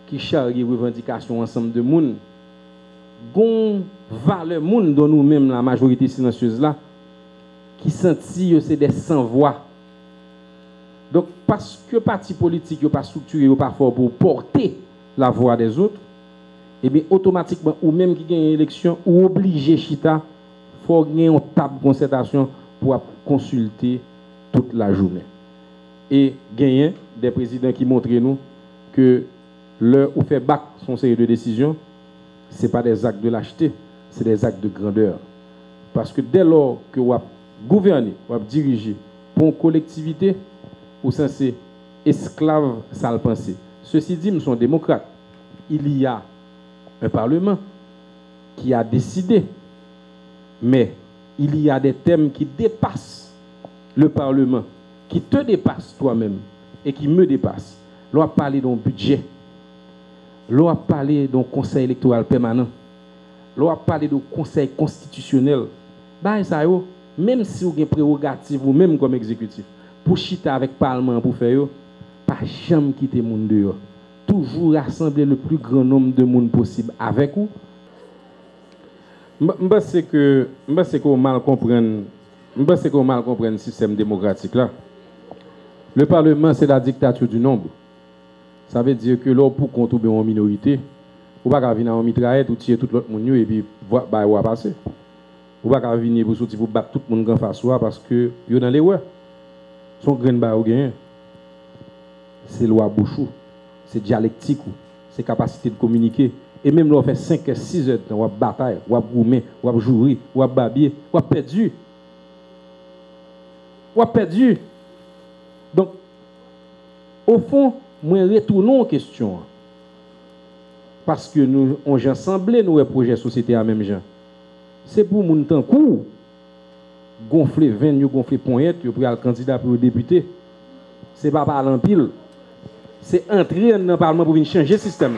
qui charrie revendications ensemble de monde, gon valeur monde dont nous-mêmes la majorité silencieuse là qui sentit c'est des sans voix. Donc, parce que parti politique n'est pas structuré ou pas fort pour porter la voix des autres, et bien automatiquement, ou même qui gagne une élection, ou obligé Chita, il faut gagner une table de concertation pour consulter toute la journée. Et gagner des présidents qui montrent nous que l'heure où fait bac son série de décisions, ce n'est pas des actes de lâcheté, c'est des actes de grandeur. Parce que dès lors que vous gouvernez, vous dirigez pour une collectivité, ou censé esclave ça le penser. Ceci dit, nous sommes démocrates. Il y a un parlement qui a décidé, mais il y a des thèmes qui dépassent le parlement, qui te dépassent toi-même et qui me dépassent. L'on a parlé d'un budget, l'on a parlé d'un conseil électoral permanent, l'on a parlé d'un conseil constitutionnel. Ben, ça, même si vous avez une prérogative ou même comme exécutif, pour chita avec le Parlement pour faire, pas jamais quitter le monde dehors. Toujours rassembler le plus grand nombre de monde possible avec vous. Je pense que vous mal comprendre le système démocratique là. Le Parlement, c'est la dictature du nombre. Ça veut dire que là, pour contrôler une minorité, Ou pas venir en mitraillette ou tirer tout l'autre monde et puis voir passer. Ou pas venir pour sortir pour battre tout le monde en face parce que yo dans les ouais. Son grain ba ou gain. C'est loi bouchou, c'est dialectique, c'est capacité de communiquer. Et même là on fait 5 à 6 heures de temps, on bataille, on goumer, on jouer, on babier, on perdu. On perdu. Donc au fond, moi retournons aux questions. Parce que nous on ensemble nous projet société à même gens. C'est pour mon temps court gonfler 20 gonfler poignette pour le candidat pour le député. C'est pas parler en pile. C'est entrer dans le Parlement pour venir changer le système.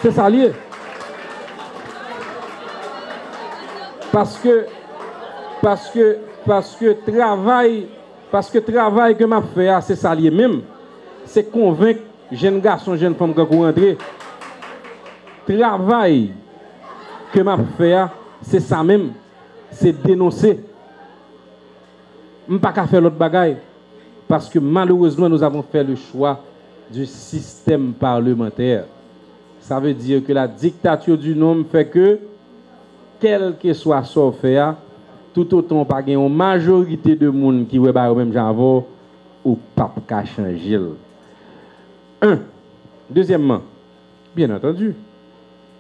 C'est ça lié. Parce que travail que m'a fait, c'est ça lié même. C'est convaincre jeunes garçons, jeunes femmes qui vont rentrer. Travail que m'a fait, c'est ça même. C'est dénoncer. Je ne peux pas faire l'autre bagaille. Parce que malheureusement, nous avons fait le choix du système parlementaire. Ça veut dire que la dictature du nombre fait que, quel que soit ce fait, tout autant pas une majorité de monde qui veut au même genre ou pas qu'à changer. Un. Deuxièmement, bien entendu,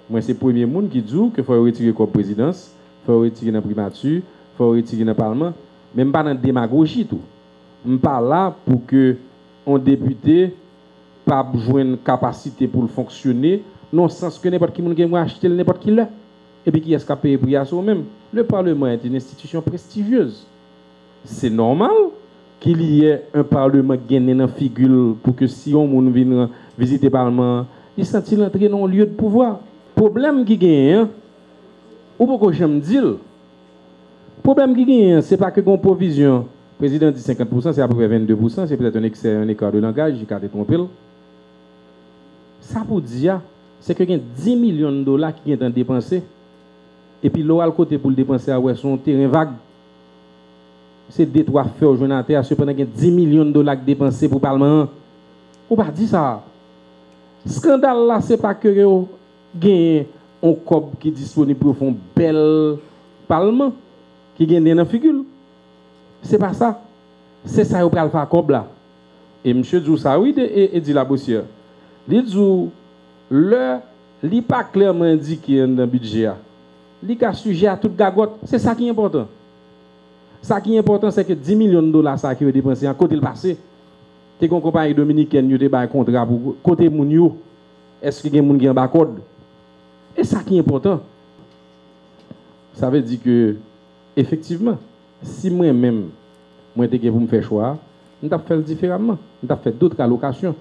moi c'est le premier monde qui dit qu'il faut retirer comme présidence, il faut retirer dans la primature, il faut retirer dans le Parlement. Même pas dans la démagogie tout. Je ne suis pas là pour que un député pas besoin de capacité pour fonctionner, non sens que n'importe qui peut acheter n'importe qui là. Et puis qui est-ce qui a payé pour y aller même. Le Parlement est une institution prestigieuse. C'est normal qu'il y ait un Parlement gagné dans la figure pour que si on vient visiter le Parlement, il sent entrer dans un lieu de pouvoir. Problème qui gagne, ou pourquoi je me dis, problème qui gagne, c'est pas que qu'on provision. Le président dit 50%, c'est à peu près 22%, c'est peut-être un écart de langage, j'ai qu'à tromper. Ça pour dire, c'est que il y a 10 millions de dollars qui sont dépensés. Et puis l'oral côté pour le dépenser à son terrain vague. C'est des trois faits au journal cependant qu'il y a 10 millions de dollars dépensés pour le Parlement. On va dire ça. Scandale là, c'est pas que vous gagnez un cob qui est disponible pour faire un bel Parlement qui gagne dans la figure. C'est pas ça. C'est ça qu'on va faire cob là. Et M. dit ça, oui, et dit la bossière. Il dit, il n'est pas clairement indiqué dans le budget. Il est sujet à toute gagotte. C'est ça qui est important. Ça qui est important, c'est que 10 millions de dollars ça qui est dépensé en côté le passé. Tu as une compagnie dominicaine qui a un contrat pour côté Mounio. Est-ce qu'il y a des gens qui ont un code? Et ça qui est important. Ça veut dire que, effectivement, si moi-même, moi, je pour me faire choix, je vais faire différemment. Je vais faire d'autres allocations.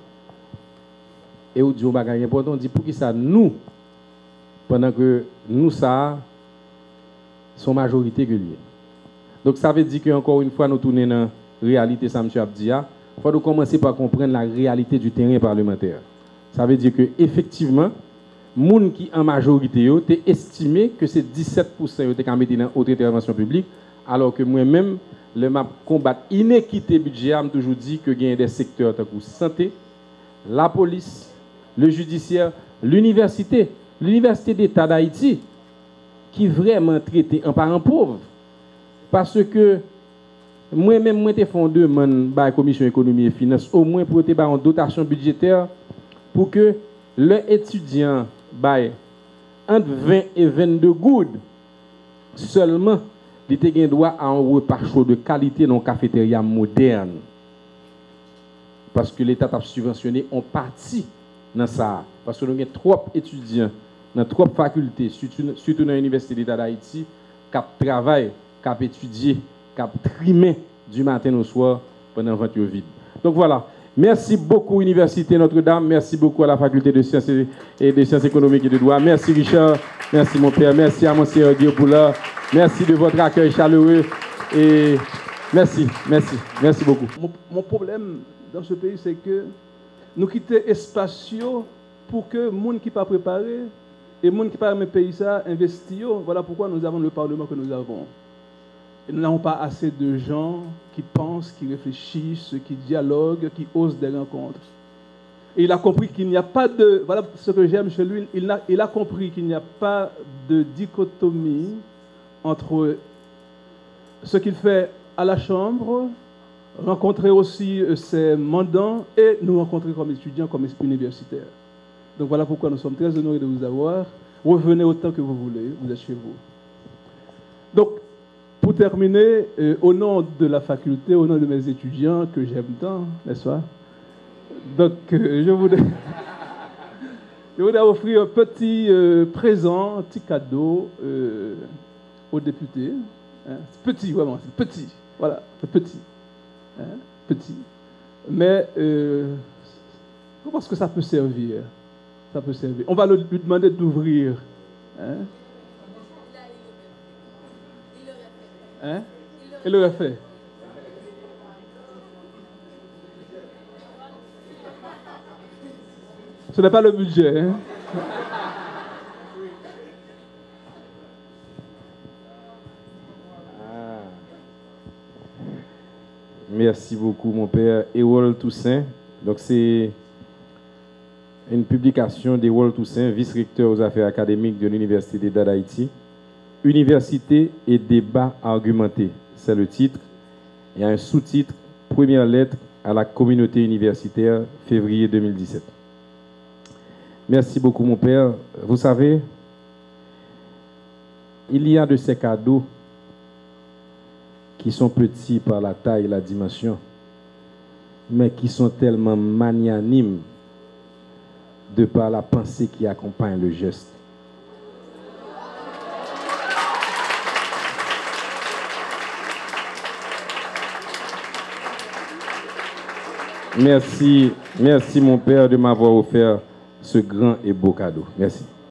Et on dit, on va important, on dit, pour qui ça, nous, pendant que nous, ça, sont majorité que lié. Donc ça veut dire qu'encore une fois, nous tournons dans la réalité, ça, M. Abdia, il faut commencer par comprendre la réalité du terrain parlementaire. Ça veut dire qu'effectivement, les gens qui en majorité, ont estimé que c'est 17% qui ont mis dans haute intervention publique, alors que moi-même, le map combattre inéquité budgétaire, je toujours dit qu'il y a des secteurs comme la santé, la police, le judiciaire, l'université d'État d'Haïti, qui vraiment traité en parent pauvre. Parce que moi-même, moi, j'ai fait une demande à la Commission économie et finances, au moins pour avoir une dotation budgétaire, pour que les étudiants baillent entre 20 et 22 gouttes seulement, ils aient droit à un repas chaud de qualité dans une cafétéria moderne. Parce que l'État a subventionné en partie dans ça. Parce que nous avons trop d'étudiants dans trop de facultés, surtout dans l'Université d'État d'Haïti, qui travaillent, qui étudient, qui trimé du matin au soir pendant 20 jours vide. Donc voilà. Merci beaucoup, Université Notre-Dame. Merci beaucoup à la Faculté de Sciences et de Sciences économiques et de droit. Merci, Richard. Merci, mon père. Merci à mon sœur Guillaume. Merci de votre accueil chaleureux. Et merci, merci, merci beaucoup. Mon problème dans ce pays, c'est que nous quittons l'espace pour que les gens qui ne sont pas préparés et les gens qui ne sont pas dans le pays investissent. Voilà pourquoi nous avons le Parlement que nous avons. Et nous n'avons pas assez de gens qui pensent, qui réfléchissent, qui dialoguent, qui osent des rencontres. Et il a compris qu'il n'y a pas de... Voilà ce que j'aime chez lui. Il a compris qu'il n'y a pas de dichotomie entre ce qu'il fait à la Chambre, rencontrer aussi ses mandants et nous rencontrer comme étudiants, comme universitaires. Donc voilà pourquoi nous sommes très honorés de vous avoir. Revenez autant que vous voulez, vous êtes chez vous. Donc, pour terminer, au nom de la faculté, au nom de mes étudiants que j'aime tant, n'est-ce pas? Donc, je voudrais offrir un petit présent, un petit cadeau aux députés. Hein? C'est petit, vraiment, c'est petit. Voilà, c'est petit. Hein? Petit. Mais je pense que ça peut servir. Ça peut servir. On va lui demander d'ouvrir. Hein? Hein? Il l'aurait fait. Ce n'est pas le budget. Hein? Merci beaucoup, mon père. Ewol Toussaint. Donc, c'est une publication d'Ewol Toussaint, vice-recteur aux affaires académiques de l'Université d'État d'Haïti. Université et débat argumenté. C'est le titre. Il y a un sous-titre, première lettre à la communauté universitaire, février 2017. Merci beaucoup, mon père. Vous savez, il y a de ces cadeaux qui sont petits par la taille et la dimension, mais qui sont tellement magnanimes de par la pensée qui accompagne le geste. Merci, merci mon père de m'avoir offert ce grand et beau cadeau. Merci.